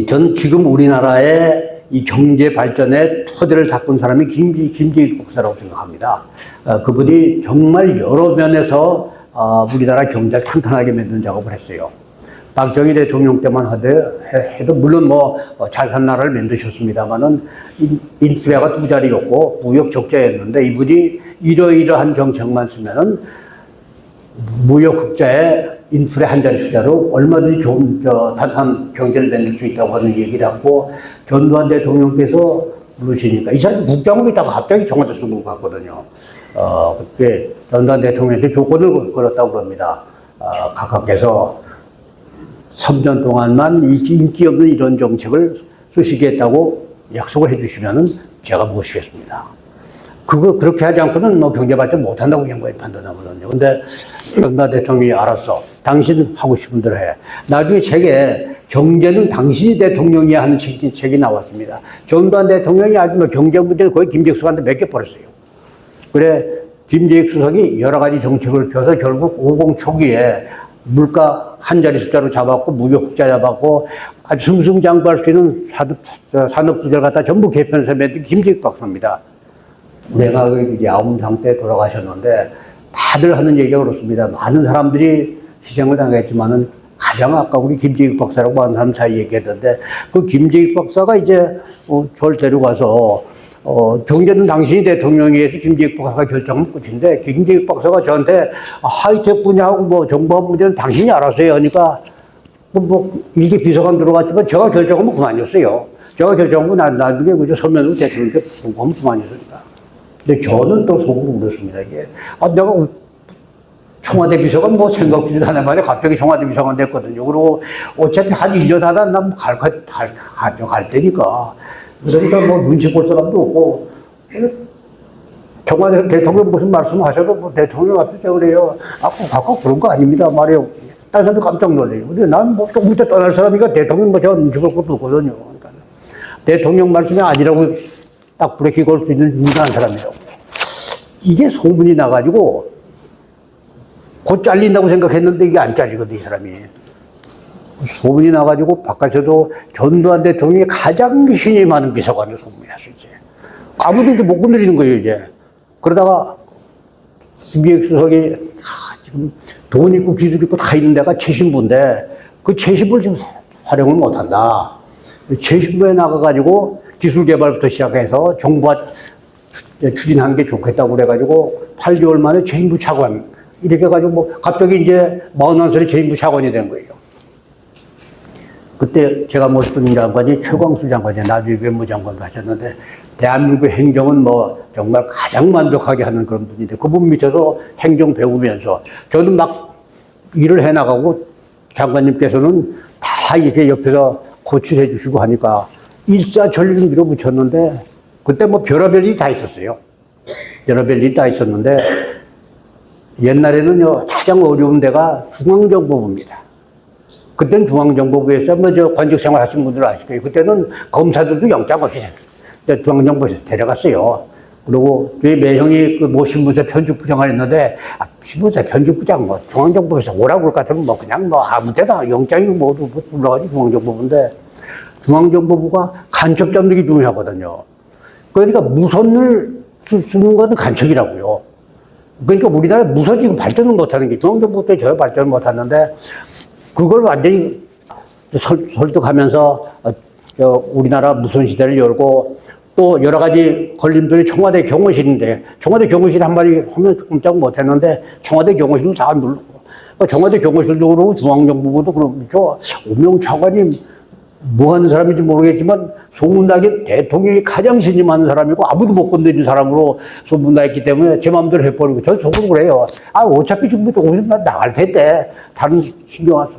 전 지금 우리나라의 이 경제 발전의 토대를 닦은 사람이 김재익 박사라고 생각합니다. 그분이 정말 여러 면에서 우리나라 경제를 탄탄하게 만드는 작업을 했어요. 박정희 대통령 때만 해도 물론 잘 산 나라를 만드셨습니다만은 인플레가 2자리였고 무역 적자였는데, 이분이 이러이러한 정책만 쓰면은 무역 흑자에 인플레 1자리 숫자로 얼마든지 좋은 탄탄한 경제를 만들 수 있다고 하는 얘기를 하고, 전두환 대통령께서 부르시니까 이 사람이 국장으로 있다가 갑자기 청와대 수석으로 갔거든요. 그때 전두환 대통령한테 조건을 걸었다고 그럽니다. 각하께서 3년 동안만 인기 없는 이런 정책을 쓰시겠다고 약속을 해주시면은 제가 모시겠습니다. 그렇게 하지 않고는 경제 발전 못한다고 양반이 판단하거든요. 근데 전두환 대통령이 알았어. 당신 하고 싶은 대로 해. 나중에 책에 경제는 당신이 대통령이야 하는 책이 나왔습니다. 전두환 대통령이 아주 경제 문제를 거의 김재익 수석한테 맡겨버렸어요. 그래, 김재익 수석이 여러 가지 정책을 펴서 결국 50 초기에 물가 1자리 숫자로 잡았고, 무역 흑자 잡았고, 아주 승승장구할 수 있는 산업부지를 갖다 전부 개편해서 만든 김재익 박사입니다. 내가 이제 아웅상 때 돌아가셨는데, 다들 하는 얘기가 그렇습니다. 많은 사람들이 희생을 당했지만은 가장 아까 우리 김재익 박사라고 하는 사람 잘 얘기했는데, 그 김재익 박사가 이제 저를 데려가서 경제는 당신이 대통령이 해서 김재익 박사가 결정하면 끝인데, 김재익 박사가 저한테 하이텍 분야하고 정보화 문제는 당신이 알아서 해야 하니까, 일개 비서관 들어갔지만 제가 결정하면 그만이었어요. 제가 결정하면 나중에 그저 서면으로 대통령께 보고하면 그만이었으니까. 근데 저는 또 속으로 울었습니다. 이게. 내가 청와대 비서관 생각지도 않은 말에 갑자기 청와대 비서관 됐거든요. 그리고 어차피 한 1년 하다 난 갈 테니까. 그러니까 눈치 볼 사람도 없고, 청와대 대통령 무슨 말씀 하셔도 대통령 앞에서 그래요. 꼭 그런 거 아닙니다. 말이에요. 다른 사람도 깜짝 놀래요. 근데 난 조금 이따 떠날 사람이니까 대통령 제가 눈치 볼 것도 없거든요. 그러니까 대통령 말씀이 아니라고 딱 브레이크 걸 수 있는 인간한 사람이라고. 이게 소문이 나가지고, 곧 잘린다고 생각했는데 이게 안 잘리거든, 이 사람이. 소문이 나가지고 바깥에도 전두환 대통령이 가장 신임 많은 비서관으로 소문이 났어, 이제. 아무도 이제 못 건드리는 거예요, 이제. 그러다가 김기획 수석이 지금 돈 있고 기술 있고 다 있는 데가 최신부인데 그 최신부를 지금 활용을 못 한다. 최신부에 나가가지고 기술 개발부터 시작해서 정부가 추진하는 게 좋겠다고 그래가지고 8개월 만에 최신부 차관 이렇게 해가지고 뭐 갑자기 이제 41살에 최신부 차관이 된 거예요. 그때 제가 모셨던 장관이 최광수 장관이 나중에 외무장관도 하셨는데 대한민국 행정은 뭐 정말 가장 만족하게 하는 그런 분인데 그분 밑에서 행정 배우면서 저는 막 일을 해나가고 장관님께서는 다 이렇게 옆에서 코치를 해주시고 하니까 일사천리로 밀어붙였는데 그때 뭐 별의별 일이 다 있었어요. 별의별 일이 다 있었는데 옛날에는요 가장 어려운 데가 중앙정보부입니다. 그때는 중앙정보부에서 뭐 저 관직 생활 하신 분들 아실 거예요. 그때는 검사들도 영장 없이 중앙정보부에서 데려갔어요. 그리고 저희 매형이 그 모 신문사 편집부장을 했는데 신문사 편집부장 뭐 중앙정보부에서 오라고 할 것 같으면 뭐 그냥 뭐 아무 데나 영장이 모두 불러가지고 중앙정보부인데 중앙정보부가 간첩 잡는 게 중요하거든요. 그러니까 무선을 쓰는 거는 간첩이라고요. 그러니까 우리나라 무선 지금 발전을 못하는 게 중앙정보 때 전혀 발전을 못하는데 그걸 완전히 설득하면서 우리나라 무선 시대를 열고 또 여러 가지 걸림돌이 청와대 경호실인데 청와대 경호실 한마디 하면 꼼짝 못했는데 청와대 경호실도 다 누르고 청와대 경호실도 그러고 중앙정보부도 그렇죠. 오명 차관님 뭐 하는 사람인지 모르겠지만 소문나게 대통령이 가장 신임하는 사람이고 아무도 못 건드린 사람으로 소문나있기 때문에 제 마음대로 해버리고 저 속으로 그래요. 아 어차피 지금부터 오시면 나갈 텐데 다른 신경 안 써.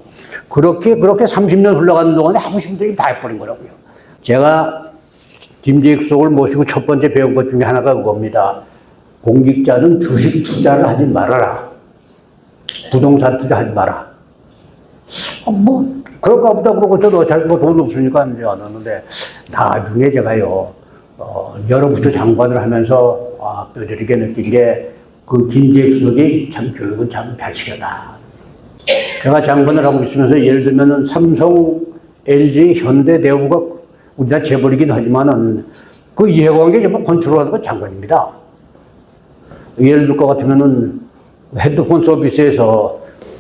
그렇게 30년 흘러가는 동안에 하고 싶은 대로 다 해버린 거라고요. 제가 김재익 수석을 모시고 첫 번째 배운 것 중에 하나가 그겁니다. 공직자는 주식 투자를 하지 말아라. 부동산 투자하지 마라. 뭐 그럴까 보다 그러고 저도 어차피 돈 없으니까 이제 안 하는데 나중에 제가요 여러 부처 장관을 하면서 뼈저리게 느낀 게 그 김재익 수석이 참 교육은 참 별시하다. 제가 장관을 하고 있으면서 예를 들면은 삼성, LG, 현대, 대우가 우리나라 재벌이긴 하지만은 그 이해관계 전부 컨트롤하는 건 장관입니다. 예를 들 것 같으면은 핸드폰 서비스에서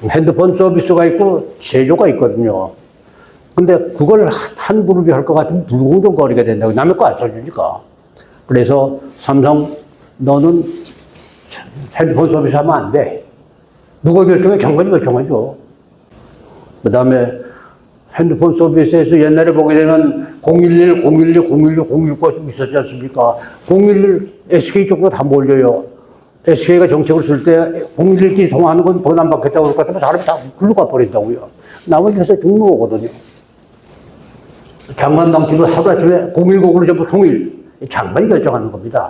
핸드폰 서비스가 있고 제조가 있거든요. 근데 그걸 한 그룹이 할 것 같으면 불공정거리가 된다고 남의 거 안 써주니까. 그래서 삼성 너는 핸드폰 서비스 하면 안 돼. 누가 결정해? 장관이 결정하죠. 그 다음에 핸드폰 서비스에서 옛날에 보게 되면 011, 012, 016, 069가 좀 있었지 않습니까? 011 SK 쪽으로 다 몰려요. SK가 정책을 쓸 때 011끼리 통화하는 건 돈 안 받겠다고 그럴 것 같으면 사람이 다 글로 가버린다고요. 나머지 회사 죽는 거거든요. 장관 당직을 하루아침에 010으로 전부 통일. 장관이 결정하는 겁니다.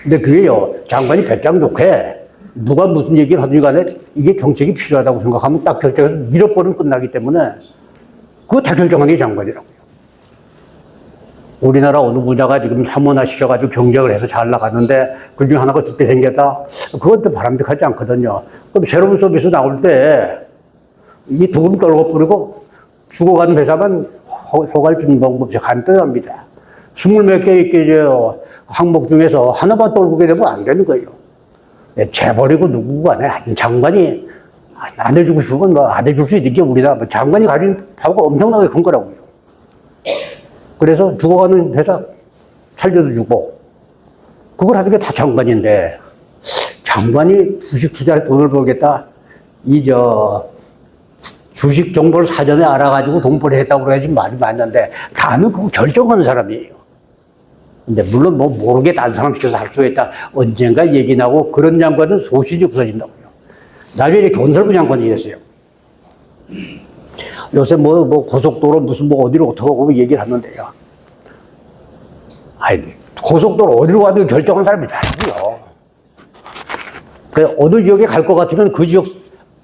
근데 그게요, 장관이 배짱 좋게 누가 무슨 얘기를 하든지 간에 이게 정책이 필요하다고 생각하면 딱 결정해서 밀어버리면 끝나기 때문에 그거 다 결정하는 게 장관이라고요. 우리나라 어느 분야가 지금 혐오나 시켜가지고 경쟁을 해서 잘 나가는데 그 중에 하나가 듣게 생겼다? 그건 또 바람직하지 않거든요. 그럼 새로운 서비스 나올 때 이 두금 떨궈버리고 죽어가는 회사만 허가를 주는 방법이 간단합니다. 20몇 개 있게 항목 중에서 하나만 떨구게 되면 안 되는 거예요. 재벌이고 누구고 간에 장관이 안 해주고 싶으면 뭐 안 해줄 수 있는 게 우리나라 장관이 가진 파워가 엄청나게 큰 거라고요. 그래서 죽어가는 회사 살려도 주고 그걸 하는 게 다 장관인데 장관이 주식 투자에 돈을 벌겠다. 주식 정보를 사전에 알아가지고 돈벌이 했다고 그래야지 말이 맞는데 나는 그거 결정하는 사람이에요. 근데 물론 뭐 모르게 딴 사람 시켜서 할 수 있다. 언젠가 얘기 나고 그런 장관은 소신이 없어진다고요. 나중에 건설부 장관이 됐어요. 요새 뭐 고속도로 무슨 뭐 어디로 어떻게 하고 얘기를 하는데요. 아니, 고속도로 어디로 가도 결정한 사람이 다르고요. 그 어느 지역에 갈 것 같으면 그 지역,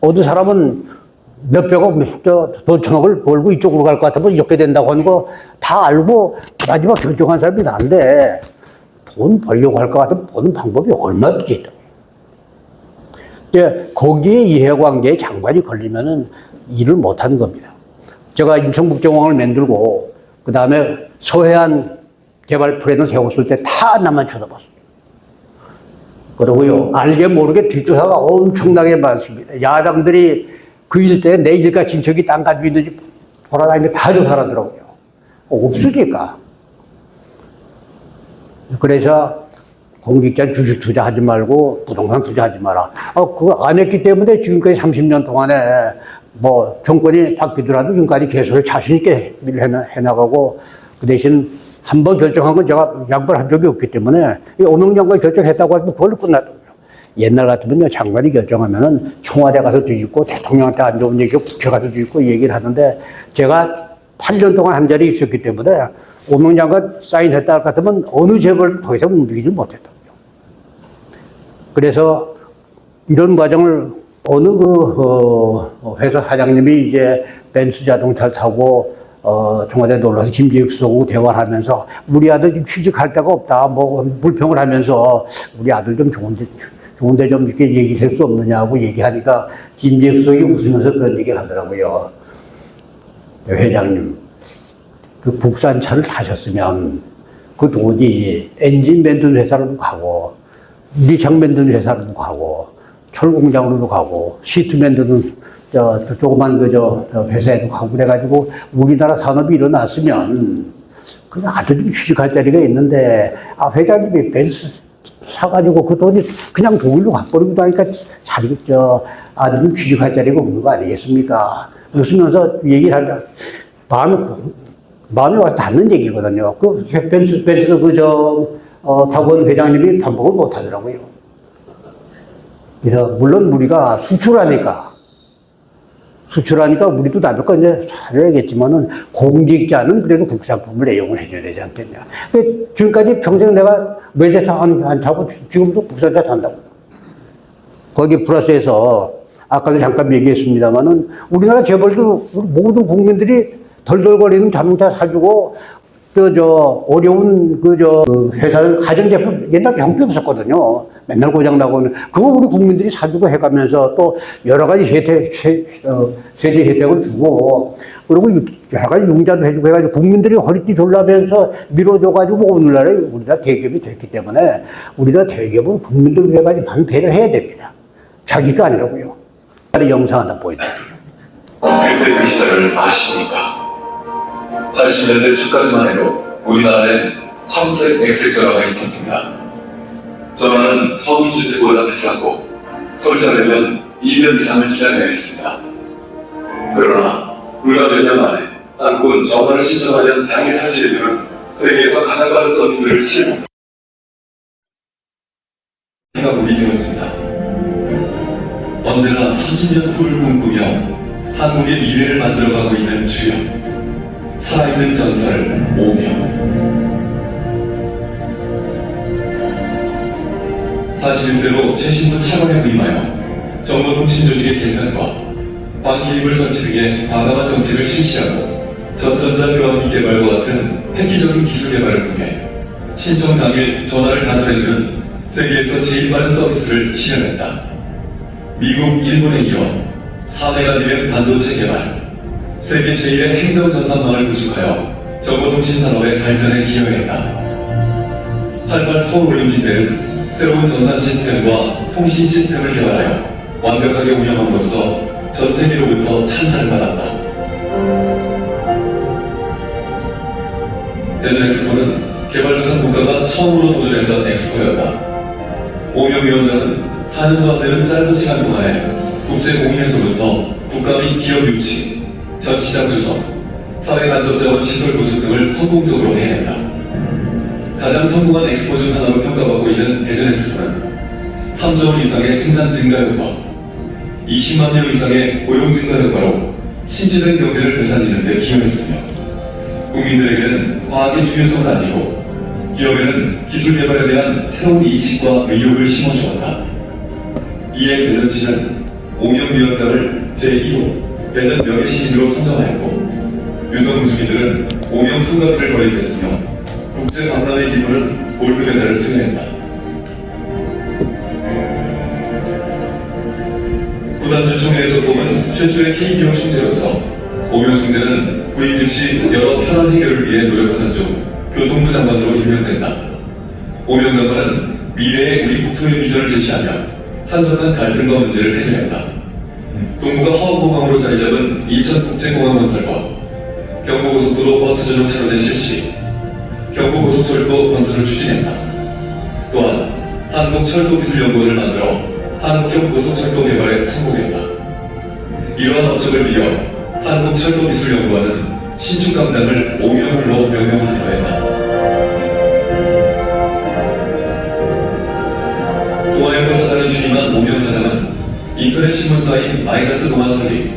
어느 사람은 몇백억, 돈 천억을 벌고 이쪽으로 갈 것 같으면 이렇게 된다고 하는 거 다 알고 마지막 결정한 사람이 나인데 돈 벌려고 할 것 같으면 버는 방법이 얼마나 있겠다. 이제 거기에 이해관계에 장관이 걸리면은 일을 못 하는 겁니다. 제가 인천국제공항을 만들고 그 다음에 서해안 개발 플랜을 세웠을 때 다 나만 쳐다봤어요. 그러고요, 알게 모르게 뒷조사가 엄청나게 많습니다. 야당들이 그 일대에 내 일가 친척이 땅 가지고 있는지 돌아다니는데 다 조사를 하더라고요. 없으니까. 그래서 공직자 주식 투자하지 말고 부동산 투자하지 마라. 그거 안 했기 때문에 지금까지 30년 동안에 뭐 정권이 바뀌더라도 지금까지 계속 자신있게 일을 해나가고 그 대신 한 번 결정한 건 제가 양보를 한 적이 없기 때문에 오명 장관이 결정했다고 하면 그걸로 끝났다고요. 옛날 같으면요, 장관이 결정하면은 청와대 가서 뒤집고 대통령한테 안 좋은 얘기고 국회 가서 뒤집고 얘기를 하는데 제가 8년 동안 한 자리에 있었기 때문에 오명 장관 사인했다 같으면 어느 재벌도 더 이상 움직이지 못했다고요. 그래서 이런 과정을 어느 회사 사장님이 이제 벤츠 자동차를 타고 청와대 놀러서 김재익 수석하고 대화를 하면서 우리 아들 지금 취직할 데가 없다, 뭐 불평을 하면서 우리 아들 좀 좋은데 좀 이렇게 얘기할 수 없느냐고 얘기하니까 김재익 수석이 웃으면서 그런 얘기를 하더라고요. 회장님, 그 국산차를 타셨으면 그 돈이 엔진 만드는 회사로도 가고 미창 만드는 회사로도 가고 철공장으로도 가고 시트 만드는 조그만 회사에도 가고 그래가지고 우리나라 산업이 일어났으면 그 아들이 취직할 자리가 있는데 회장님이 벤츠 사가지고 그 돈이 그냥 독일로 가버리기도 하니까 아들이 취직할 자리가 없는 거 아니겠습니까? 웃으면서 얘기를 하자 마음에 와서 닿는 얘기거든요. 그 벤츠 타고 온 회장님이 반복을 못 하더라고요. 그래서 물론 우리가 수출하니까 우리도 나쁠 건 이제 사줘야겠지만은 공직자는 그래도 국산품을 애용을 해줘야 되지 않겠냐. 지금까지 평생 내가 외제차 안 타고 지금도 국산차 탄다고. 거기 플러스해서 아까도 잠깐 얘기했습니다만은 우리나라 재벌도 모든 국민들이 덜덜거리는 자동차 사주고 어려운 회사를 가전제품 옛날에 형편이 없었거든요. 맨날 고장나고 그거 우리 국민들이 사주고 해가면서 또 여러 가지 세제 혜택을 주고 그리고 여러 가지 융자도 해주고 해가지고 국민들이 허리띠 졸라면서 밀어줘가지고 오늘날에 우리나라 대기업이 됐기 때문에 우리나라 대기업은 국민들 위해가지고 많이 배려해야 됩니다. 자기가 아니라고요. 영상 하나 보여드릴게요. 그때 그 시절을 아십니까? 80년대 초까지만 해도 우리나라엔 청색 백색전화가 있었습니다. 전화는 서민주택보다 비쌌고 설정되면 1년 이상을 기다려야 했습니다. 그러나 불과 몇 년 만에 한국은 전화를 신청하면 당일 설치해주는 세계에서 가장 빠른 서비스를 시행합니다. 해가 보게 되었습니다. 언제나 30년 후를 꿈꾸며 한국의 미래를 만들어가고 있는 주역 살아있는 전설 오명. 41세로 최신부 차관에 부임하여 정보통신조직의 개편과 반케이블 설치 등의 과감한 정책을 실시하고 전전자 교환기 개발과 같은 획기적인 기술 개발을 통해 신청 당일 전화를 가설해주는 세계에서 제일 빠른 서비스를 실현했다. 미국, 일본에 이어 4대가 되는 반도체 개발, 세계 제1의 행정전산망을 구축하여 정보통신 산업의 발전에 기여했다. 88 서울올림픽 때는 새로운 전산 시스템과 통신 시스템을 개발하여 완벽하게 운영함으로써 전 세계로부터 찬사를 받았다. 대전 엑스포는 개발도상 국가가 처음으로 도전했던 엑스포였다. 오명 위원장은 4년도 안 되는 짧은 시간 동안에 국제 공인에서부터 국가 및 기업 유치, 전 시장 조성, 사회 간접 자원 시설 구축 등을 성공적으로 해냈다. 가장 성공한 엑스포 중 하나로 평가받고 있는 대전 엑스포는 3조 원 이상의 생산 증가 효과, 20만 명 이상의 고용 증가 효과로 신재된 경제를 되살리는 데 기여했으며 국민들에게는 과학의 중요성을 알리고 기업에는 기술 개발에 대한 새로운 인식과 의욕을 심어주었다. 이에 대전시는 오명 위원장을 제1호 대전 명예시민으로 선정하였고 유성 주민들은 오명 손잡이를 거래했으며 국제 박람회 기부는 골드메달을 수여했다. 전주총회에서 뽑은 최초의 KBO 총재로서 오명 총재는 부임 즉시 여러 현안 해결을 위해 노력하던 중 교통부 장관으로 임명된다. 오명 장관은 미래의 우리 국토의 비전을 제시하며 산적한 갈등과 문제를 해결했다. 동부가 허업공항으로 자리 잡은 인천국제공항 건설과 경부고속도로 버스 전용 차로제 실시, 경부고속철도 건설을 추진했다. 또한 한국철도기술연구원을 만들어 한국형 고속철도 개발에 성공했다. 이러한 업적을 빌려 한국철도기술연구원은 신축 감당을 오명을로 명명하기도 했다. 동아연구 사장을 취임한 오명 사장은 인터넷 신문사인 마이너스 동아 설립,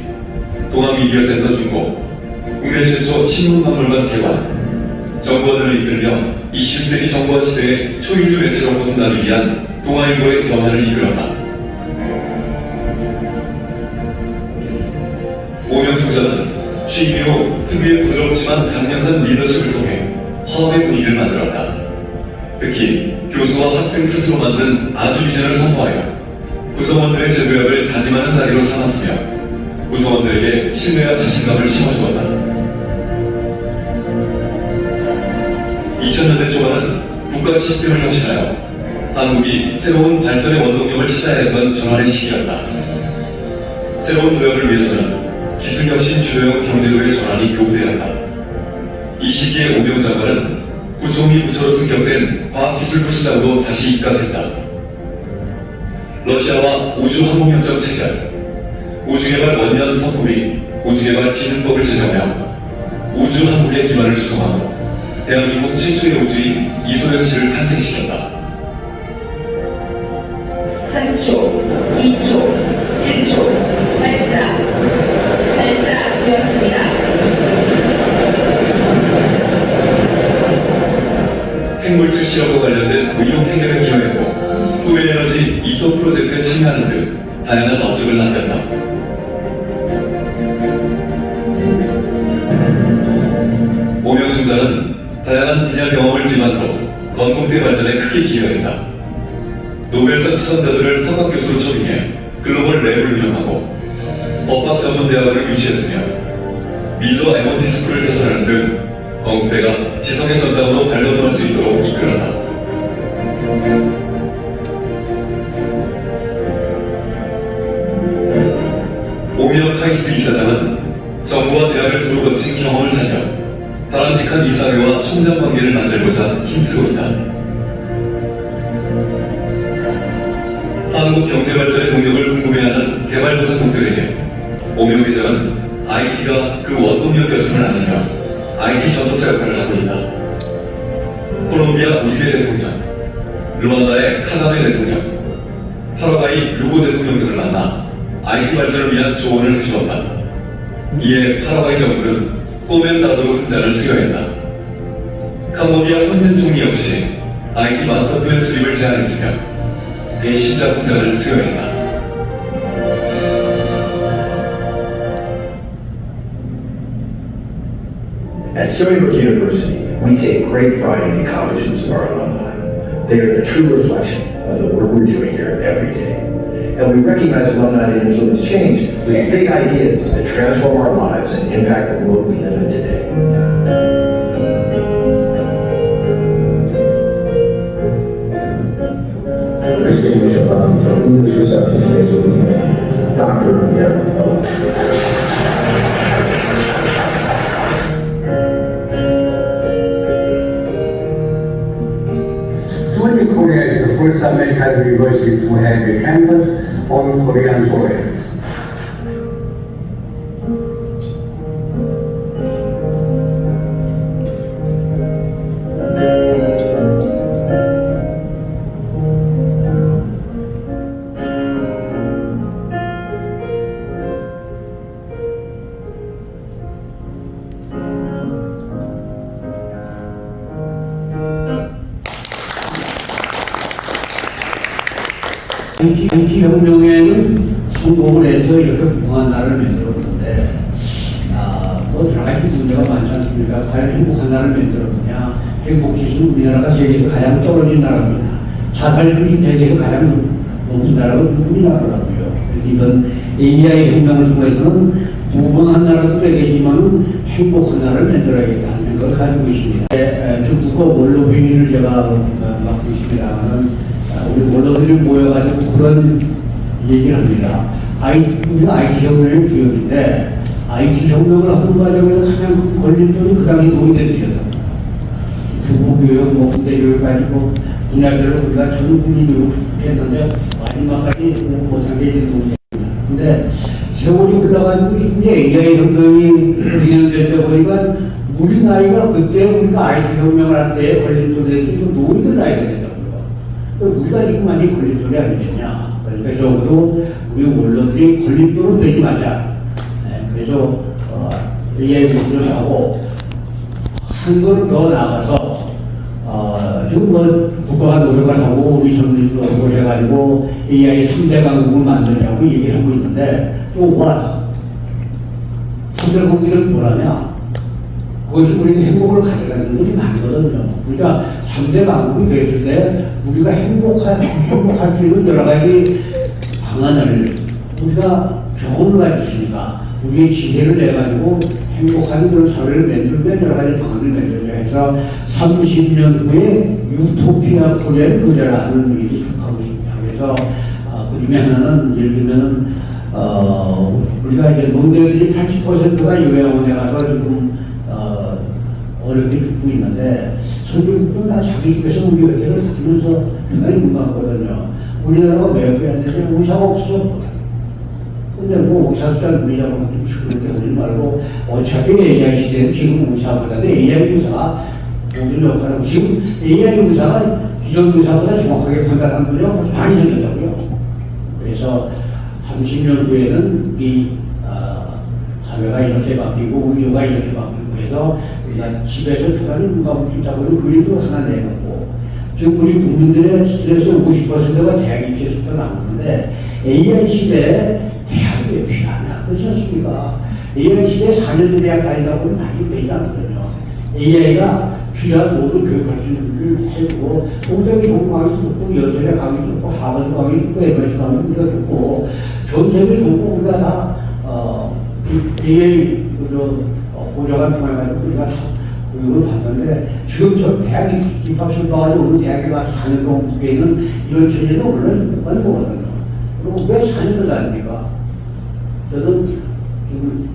동아미디어센터 준공, 국내 최초 신문박물관 개관, 정보원을 이끌며 21세기 정보화 시대의 초인류 매체로 거듭나기 위한 동아일보의 변화를 이끌었다. 오명 총장은 취임 이후 특유의 부드럽지만 강력한 리더십을 통해 화합의 분위기를 만들었다. 특히 교수와 학생 스스로 만든 아주 비전을 선포하여 구성원들의 제도약을 다짐하는 자리로 삼았으며 구성원들에게 신뢰와 자신감을 심어주었다. 2000년대 초반은 국가 시스템을 혁신하여 한국이 새로운 발전의 원동력을 찾아야 했던 전환의 시기였다. 새로운 도약을 위해서는 기술혁신 주도형 경제로의 전환이 요구되었다. 이 시기에 오명 장관은 부총리 부처로 승격된 과학기술부 수장으로 다시 입각했다. 러시아와 우주항공협정 체결, 우주개발 원년 선포 및 우주개발 진흥법을 제정하여 우주항공의 기반을 조성하고 대한민국 최초의 우주인 이소연 씨를 탄생시켰다. 3초, 2초, 1초, 발사되었습니다. 핵물질 실험과 관련된 의료 해결에 기여했고 후에 에너지 이토 프로젝트에 참여하는 등 다양한 업적을 남겼다. 오명 총장은 다양한 분야 경험을 기반으로 건국대 발전에 크게 기여했다. 노벨상 수상자들을 석학교수로 초빙해 글로벌 랩을 운영하고 법학 전문 대학원을 유치했으며 밀러 MOT 스쿨을 개설하는 등 건국대가 지성의 전당으로 발돋움할 수 있도록 이끌었다. 오명 카이스트 이사장은 정부와 대학을 두루 거친 경험을 살려 바람직한 이사회와 총장 관계를 만들고자 힘쓰고 있다. 한국 경제 발전의 동력을 궁금해하는 개발도상국들에게 오명 회장은 IT가 그 원동력이었음을 알리며 IT 전도사 역할을 하고 있다. 콜롬비아 우리베 대통령, 루안다의 카가메 대통령, 파라과이 루고 대통령 등을 만나 IT 발전을 위한 조언을 해주었다. 이에 파라과이 정부는 꼬멘 다도로 훈장을 수여했다. 캄보디아 혼센 총리 역시 IT 마스터 플랜 수립을 제안했으며 대신자 훈장을 수여했다. At Stony Brook University, we take great pride in the accomplishments of our alumni. They are the true reflection of the work we're doing here every day. And we recognize alumni that influence change with big ideas that transform our lives and impact the world we live in today. Distinguished alum from this reception today will be Dr. Gavin Lowe. SUNY Korea is the first American university to have a campus on Korean soil. 혁명에는 성공을 해서 이렇게 무한 나라를 만들었는데, 뭐 여러 가지 문제가 많지 않습니까? 과연 행복한 나라를 만들었느냐? 행복지수는 우리나라가 세계에서 가장 떨어진 나라입니다. 자살률이 세계에서 가장 높은 나라가 우리나라라고요. 그래서 이번 AI 혁명을 통해서는 무궁한 나라도 되겠지만 행복한 나라를 만들어야겠다 하는 걸 가지고 있습니다. 중국어 원로 회의를 제가 맡고 있습니다만 우리 원로들이 모여가지고 그런 얘기를 합니다. 우리가 IT 혁명의 구역인데 IT 혁명을 하는 과정에서 가장 큰 걸림돌이 그 당시 노인들이었다. 중국교육, 뭐 군대교육까지 뭐 분야별로 우리가 전 국민교육을 했는데 마지막까지 못한 게 이제 노인입니다. 근데 세월이 흘러가지고 지금 이제 AI 혁명이 진행될 때 보니까 우리 나이가 그때 우리가 IT 혁명을 할 때 걸림돌이 노인들 나이가 된다고요. 우리가 지금 많이 걸림돌이 아니겠냐. 그러니까 적어도 우리 원로들이 걸림돌을 내지 마자. 그래서 AI 혁명을 하고 한 걸음 더 나아가서 지금 뭐 국가가 노력을 하고 우리 정부도 노력을 해가지고 AI 3대 강국을 만들자고 얘기를 하고 있는데 또 뭐 3대 강국은 뭐라냐? 그것이 우리가 행복을 가져가는 것이 많거든요. 그러니까 3대 강국이 됐을 때 우리가 행복할 수 있는 여러 가지 방안을 우리가 경험을 가지고 있으니까 우리의 지혜를 내가지고 행복한 그런 사회를 만들면 여러 가지 방안을 만들자 해서 30년 후에 유토피아 코리아를 그려라 하는 일이 축하하고 있습니다. 그래서 그 중에 하나는 예를 들면은 우리가 이제 노인들이 80%가 요양원에 가서 지금 어렵게 죽고 있는데 선조국은 다 자기 집에서 우리 혜택을 받으면서 대단히 문감거든요. 우리나라가 매우 안되는데 의사가 없어서 근데 뭐 의사수자 의사를 갖고 싶은데 오지 말고 어차피 AI 시대는 지금 의사보다는 AI 의사가 모든 역할을 하고 지금 AI 의사가 기존 의사보다 정확하게 판단하는 분야가 벌써 많이 생겼다고요. 그래서 30년 후에는 이 사회가 이렇게 바뀌고 의료가 이렇게 바뀌고 해서 우리가 집에서 편안히 문감을 수 있다고 하는 그림도 하나 내놓고 지금 우리 국민들의 스트레스 50%가 대학 입시에서부터 나오는데 AI 시대에 대학이 왜 필요하냐? 그렇지 않습니까? AI 시대에 4년 대학 다니다 보면 많이 되지 않거든요. AI가 필요한 모든 교육할 수 있는 준비를 해주고, 공대에 좋은 강의도 듣고, 여전의 강의도 듣고, 하버드 강의도 듣고, MIT 강의도 우리가 듣고, 전 세계 좋고, 우리가 다, AI, 보좌관 통해가지고 우리가 다 교육을 받는데, 지금 저 대학 입학시험 봐가지고 오늘 대학에 가서 4년 동안 붙게 있는 이런 체제는 원래 못 가는 거거든요. 그리고 왜 4년을 다닙니까? 저는 지금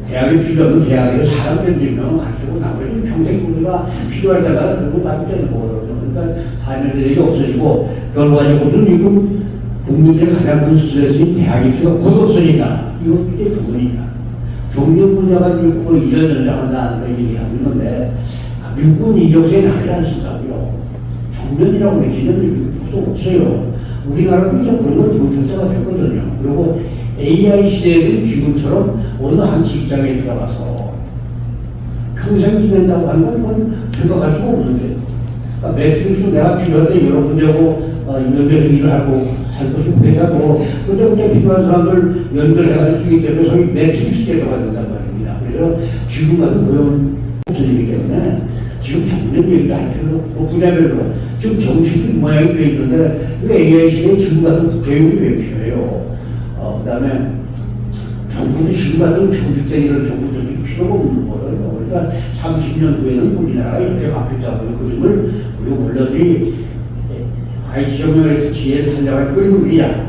대학이 필요하면 대학에서 사람 몇 명 갖추고 나머지 평생 우리가 필요할 때마다 그러고 가도 되는 거거든요. 그러니까 4년이 없어지고 결과적으로는 지금 국민들의 가장 큰 스트레스인 대학 입시가 곧 없어진다. 이거 이제 주문이다. 종료 분야가 뭐 1년 연장한다는 얘기를 하고 있는데 미국은 이력서에 나를 안 쓴다고요. 종년이라고 하는 개념이 벌써 없어요. 우리나라도 이제 그런 걸 못할 때가 됐거든요. 그리고 AI 시대에는 지금처럼 어느 한 직장에 들어가서 평생 지낸다고 하는 건 이건 생각할 수가 없는 죄. 그러니까 매트릭스 내가 필요한데 여러분들하고 연결해서 일을 하고 할 것이 회사도 그때 필요한 사람들 연결해가지고 쓰기 때문에 소위 매트릭스 제도가 된단 말입니다. 그래서 지금 같은 고용은 없어지기 때문에 지금 정년 얘기도 할 필요 없고 분야별로 지금 정식인 모양이 되어 있는데 왜 AI 시대에 지금 같은 교육이 왜 필요해요? 그 다음에 정부도 지금 같은 정식된 이런 정부들이 필요가 없는 거거든요. 그러니까 30년 후에는 우리나라가 이렇게 바뀌었다고 하는 그림을 우리 원로들이 IT 혁명의 지혜를 살려가지고 그림을 그리자.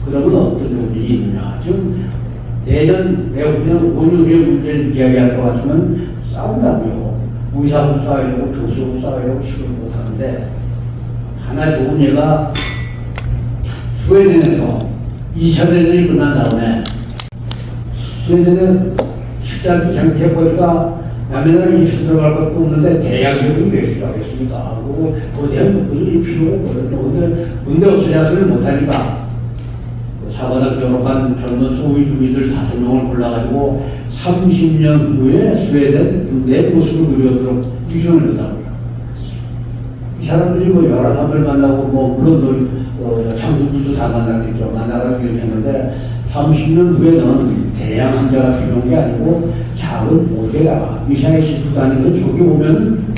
그러면 어떤 종들이 있느냐. 지금 내년, 내후년 5년 후에 문제를 이야기할 것 같으면 싸운다고요. 의사도 싸우려고 교수도 싸우려고 시도를 못하는데 하나 좋은 예가 스웨덴에서 2차 대전이 끝난 다음에 스웨덴의 식자기 생태버리가 남의 나라 이슈 들어갈 것도 없는데 대양협이 왜 필요하겠습니까? 그리고 거대한 부분이 필요하거든요. 근데 군대 없애자를 못하니까 사관학 졸업한 젊은 소위 주민들 5명을 골라가지고 30년 후에 스웨덴 군대의 모습을 그려도록 미션을 줬다고요. 이 사람들이 뭐 여러 사람들 만나고 뭐 물론 장군들도 다 만났겠죠. 만나가지고 이렇게 했는데 30년 후에는 대양 함대가 필요한 게 아니고 작은 보대가 미사일 싣고 다니는 저기 오면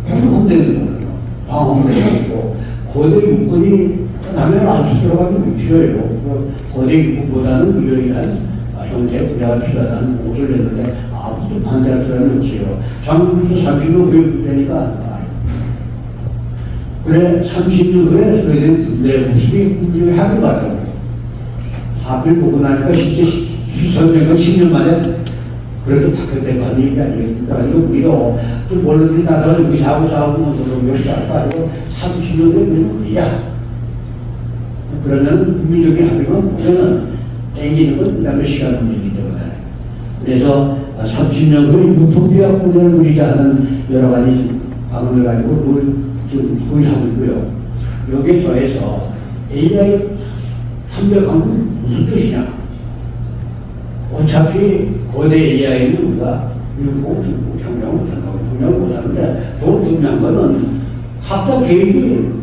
방어되는 거거든요. 방어되는 것이고 거대 육군이 남의 안수 들어가면 필요해요. 거대 일부보다는 유일한 형제 부자가 필요하다는 옷을 냈는데 아무도 반대할 사람이 없어요. 장군도 30년 후에 되니까 그래 30년 후에 스웨덴 군대 모습이 군중에 합을 받았고 합을 보고 나니까 실제 선생은 10년 만에 그렇게 바뀌었다고 하는 얘기 아니겠습니까? 그러니까 우리가 좀 원로들이 나서서 의사하고 싸우고 뭐 역사하고 아니고 30년 후에 우리는 의야. 그러면 국민적인 합의만 보면은 땡기는 건 그 다음에 시간 문제이기 때문에. 그래서 30년 후에 유토피아 군대를 그리자 하는 여러 가지 방안을 가지고 지금 구상하고 있고요. 여기에 더해서 AI 300강은 무슨 뜻이냐? 어차피 거대 AI는 우리가 미국, 중국, 경영 못한다고 경영 못하는데 더 중요한 거는 각자 개인이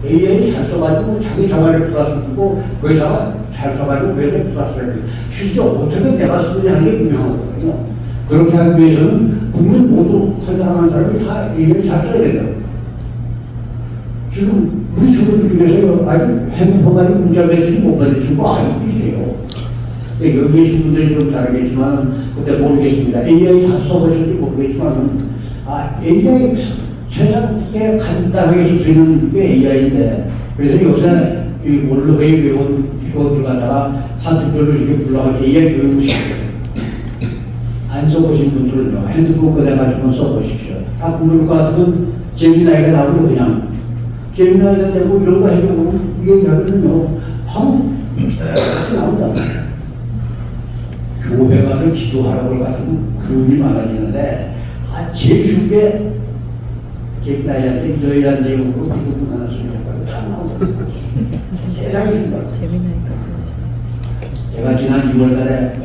AI 잘 써가지고 자기 생활에 플러스 주고 회사가 잘 써가지고 회사에 플러스 주고 실제 어떻게 내가 쓰느냐 하는 게 중요한 거거든요. 그렇게 하기 위해서는 국민 모두 한 사람 한 사람이 다 AI 잘 써야 된다고. 지금 우리 주부 중에서 아직 핸드폰만이 문자 메시지 못 받으신 거 알고 계세요. 여기 계신 분들이 좀 다르겠지만 그때 모르겠습니다. AI 다 써보실지 모르겠지만 AI 세상에 간단하게 쓰는 게 AI인데 그래서 요새 이 원로회의 회원들 갖다가 파트별로 이렇게 불러가지고 AI 교육을 시켜요. 안 써보신 분들은요 핸드폰 꺼내가지고 써보십시오. 다 부를 것 같으면 제미나이가 나오면 그냥 제미나이가 되고 이런 거 해주고 얘기하면요 확 나온다. 교회 가서 기도하라고 같은 그분이 많아지는데 제일 쉬운 게 제미나이한테 이러이러한 내용으로 기도문 하나 쓰려고 다 나오더라고요. 세상이 쉬운 거라고. 제가 지난 2월 달에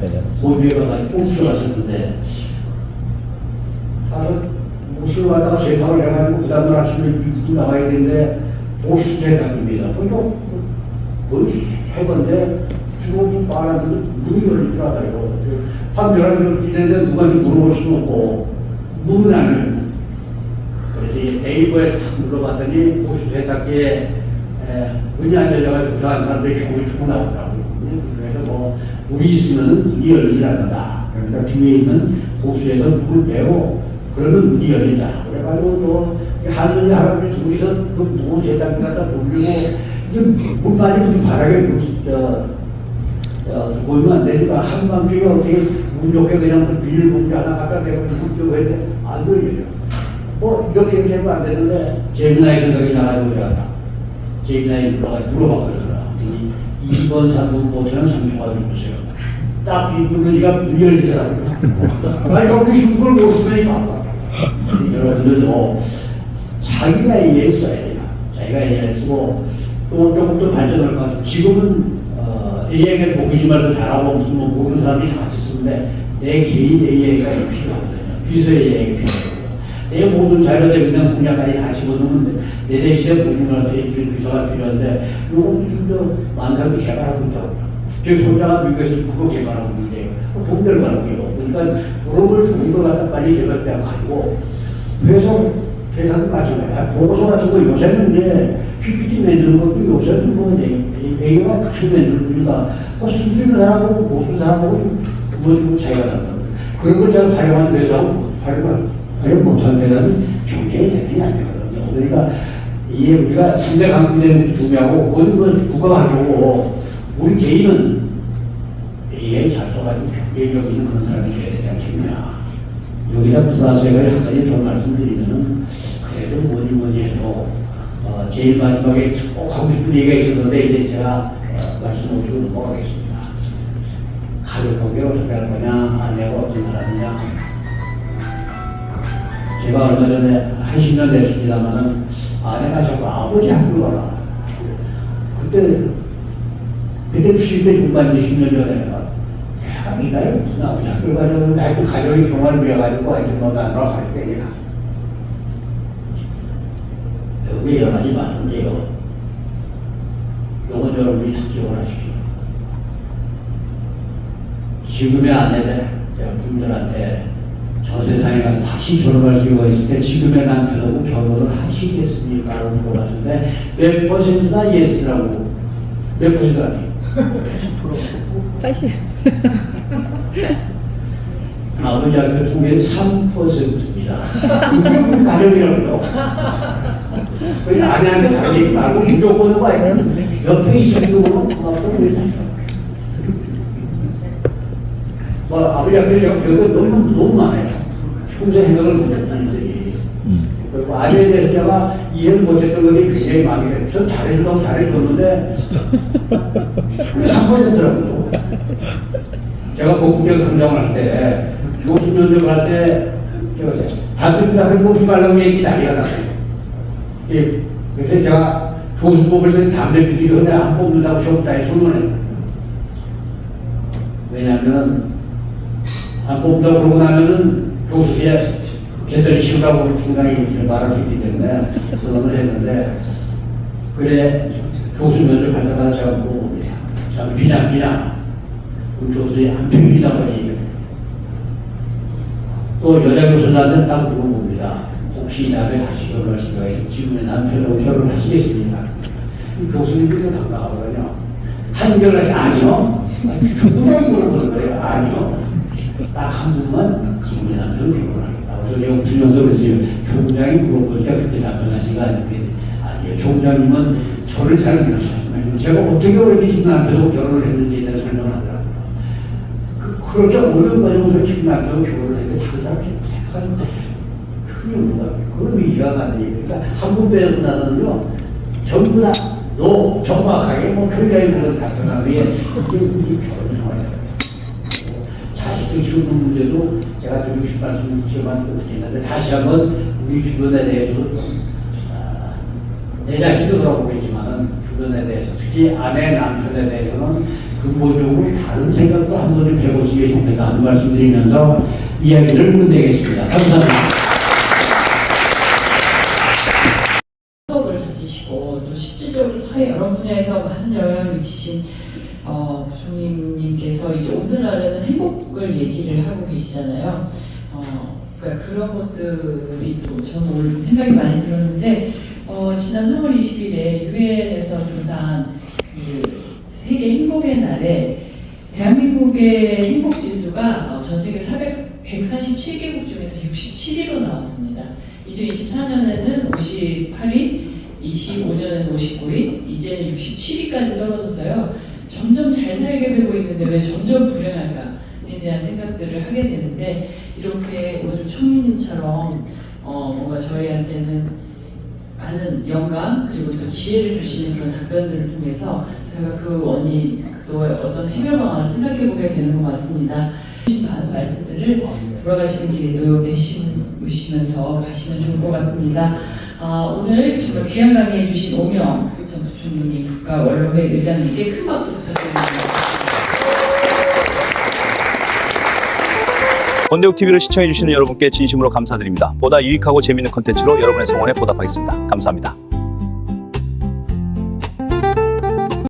고비에 가가지고 옥수를 갔었는데 가서 옥수를 갔다가 세탁을 해가지고 그 다음날 아침에 일찍 나가야 되는데 옥수 세탁입니다. 그러니까 거의 해건데 주먹이 빨아들고 문이 열릴 줄 알아요. 밤 11시를 지내는데 누구한테 물어볼 수는 없고 문은 안 열려요. 그래서 네이버에 탁 물어봤더니 옥수 세탁기에 문이 안 열려가지고 부정한 사람들이 경우에 죽고 나오더라고요. 그래서 뭐 물이 있으면 문이 열리지 않는다. 그러니까 뒤에 있는 호수에서 물을 빼고 그러면 문이 열린다. 그래가지고 또 할머니 할아버지 둘이서 그 무거운 세탁기 갖다 돌리고 물 빠지면 바닥에 보이면 안 되니까 한밤중에 어떻게 운 좋게 그냥 그 비닐봉지 하나 갖다 대고 물 뜨고 했는데 안 열려요. 뭐 이렇게 하면 안 되는데 제미나이 생각이 나가지고 제가 제미나이 물어봤거든요. 2번, 3번 보트는 3초가 되었어요. 딱 누르니까 문이 열리더라고요. 이렇게 쉬운 걸 못 쓰면 바빠. 여러분들도 자기가 AI 써야 돼요. 자기가 AI 쓰고 또 조금 더 발전할 것 같아요. 지금은 AI가 보기지 말고 잘하고 무슨 뭐 모르는 사람이 다 같이 쓰는데 내 개인 AI가 필요하거든요. 비서 AI가 필요하거든요. 내 모든 자료들 그냥 공략까지 다 집어넣으면 내 대신에 본인한테 비서가 필요한데 이것도 좀 더 만사도 개발하고 있다고요. 제 손자가 미국에서 그거 개발하고 있는데 돈 들어가고요. 그러니까 그런 걸 좋은 걸 갖다 빨리 개발되고 가지고 회사도 마찬가지야. 보고서 같은 거 요새는 이제 PPT 만드는 것도 요새는 뭐 AI가 특수 만들니까 수준을 사람하고 못 쓰는 사람하고 뭐 주고 차이가 난다. 그런 걸 잘 활용하는 회사하고 활용 못하는 회사는 경쟁이 대단히 안 되거든요. 그러니까 이게 우리가 상대 강국되는 것도 중요하고 모든 건 국가가 하려고 우리 개인은 AI 잘 써가지고 경쟁력 있는 그런 사람이 돼야 되지 않겠냐. 여기다 플러스액을 한 가지 더 말씀드리면은 그래도 뭐니 해도 제일 마지막에 꼭 하고 싶은 얘기가 있었는데 이제 제가 말씀을 드리고 넘어가겠습니다. 가족 관계를 어떻게 할 거냐, 아내가 어떤 사람이냐. 제가 얼마 전에 한 10년 됐습니다만은 아내가 자꾸 아버지 학교를 가라. 그때 70대 중반인데 10년 전에 내가 이 나이에 무슨 아버지 학교를 가려고 하여튼 가정의 평화를 위해가지고 아이들 뭐 나누러 갈게 얘기가. 여기 여러 가지 많은데요. 요건 여러분이 삭제를 하십시오. 지금의 아내들, 분들한테 저 세상에 가서 다시 결혼할 기회가 있을 때 지금의 남편하고 결혼을 하시겠습니까? 라고 물어봤는데 몇 %나 예스라고 몇 퍼센트 아니에요? 80. 아버지 학교 통계는 3%입니다. 이게 무슨 가정이라고요? 그러니까 아내한테 다른 얘기 말고 무조건 거 아니에요? 옆에 있어도 뭐 아버지 학교 제가 배우가 너무 많아요. 평생 생각을 못했던 일들이. 그리고 아내에 대해서 제가 이해를 못했던 것이 굉장히 많이 해요. 전 잘해준다고 잘해줬는데 왜 3%더라고요? 제가 복국적 성장을 할 때, 50년대를 할 때, 담배 피다를 뽑지 말라고 얘기 난리가 났어요. 예, 그래서 제가 교수 뽑을 때 담배 피기 전에 안 뽑는다고 시험장에 선언했어요. 왜냐하면, 안 뽑는다고 그러고 나면은 교수실에 제대로 쉬우라고 중간에 말을 했기 때문에 선언을 했는데, 그래, 교수 면접 갈 때마다 제가 물어봅니다. 담배 피냐? 우리 교수들이 안 피우다고 얘기해요. 또 여자 교수들한테 딱 물어봅니다. 혹시 이 다음에 다시 결혼하실 거예요? 지금의 남편하고 결혼하시겠습니까? 교수님들도 답답하거든요. 한결같이 아니요. 충분하게 물어보는 거예요. 아니요. 딱 한 분만 지금의 남편은 결혼하겠다. 그래서 제가 웃으면서 그랬어요. 조국장이 물어보니까 그때 답변하신 거 아니에요. 조국장님은 저를 잘 모르시지만 제가 어떻게 그렇게 지금 남편하고 결혼을 했는지에 대해서 설명을 하더라고요. 그렇게 어려운 과정에서 지금 남편하고 결혼을 했는데 다른 사람이 생각하는 큰 이유가 그런 이해가 가는 얘기예요. 그러니까 한국 배우고 나서는요 전부 다 너 정확하게 뭐 굉장히 그런 답변하는 게 이게 결혼 생활이에요. 자식들 키우는 문제도 제가 좀 60말씀이지만 그렇게 다시 한번 우리 주변에 대해서도 내 자신도 돌아보겠지만 주변에 대해서 특히 아내 남편에 대해서는 근본적으로 다른 생각도 한 번쯤 해보시기 좋겠다 하는 말씀드리면서 이야기를 끝내겠습니다. 감사합니다. 수업을 가지시고 또 실질적으로 사회 여러 분야에서 많은 영향을 미치신 부총리님께서 이제 오늘날에는 행복을 얘기를 하고 계시잖아요. 그러니까 그런 것들이 또 저는 오늘 좀 생각이 많이 들었는데 지난 3월 20일에 유엔에서 조사한 그 세계 행복의 날에 대한민국의 행복 지수가 전 세계 147개국 중에서 67위로 나왔습니다. 2024년에는 58위, 25년에는 59위, 이제는 67위까지 떨어졌어요. 점점 잘 살게 되고 있는데 왜 점점 불행할까에 대한 생각들을 하게 되는데 이렇게 오늘 총리님처럼 뭔가 저희한테는 많은 영감 그리고 또 지혜를 주시는 그런 답변들을 통해서 저희가 그 원인, 또 어떤 해결 방안을 생각해 보게 되는 것 같습니다. 많은 말씀들을 돌아가시는 길에도 되시면서 가시면 좋을 것 같습니다. 오늘 정말 귀한 강의해 주신 오명 전 부총리님 국가원로회 의장님께 큰 박수 부탁드립니다. 권대욱 TV를 시청해주시는 여러분께 진심으로 감사드립니다. 보다 유익하고 재미있는 콘텐츠로 여러분의 성원에 보답하겠습니다. 감사합니다.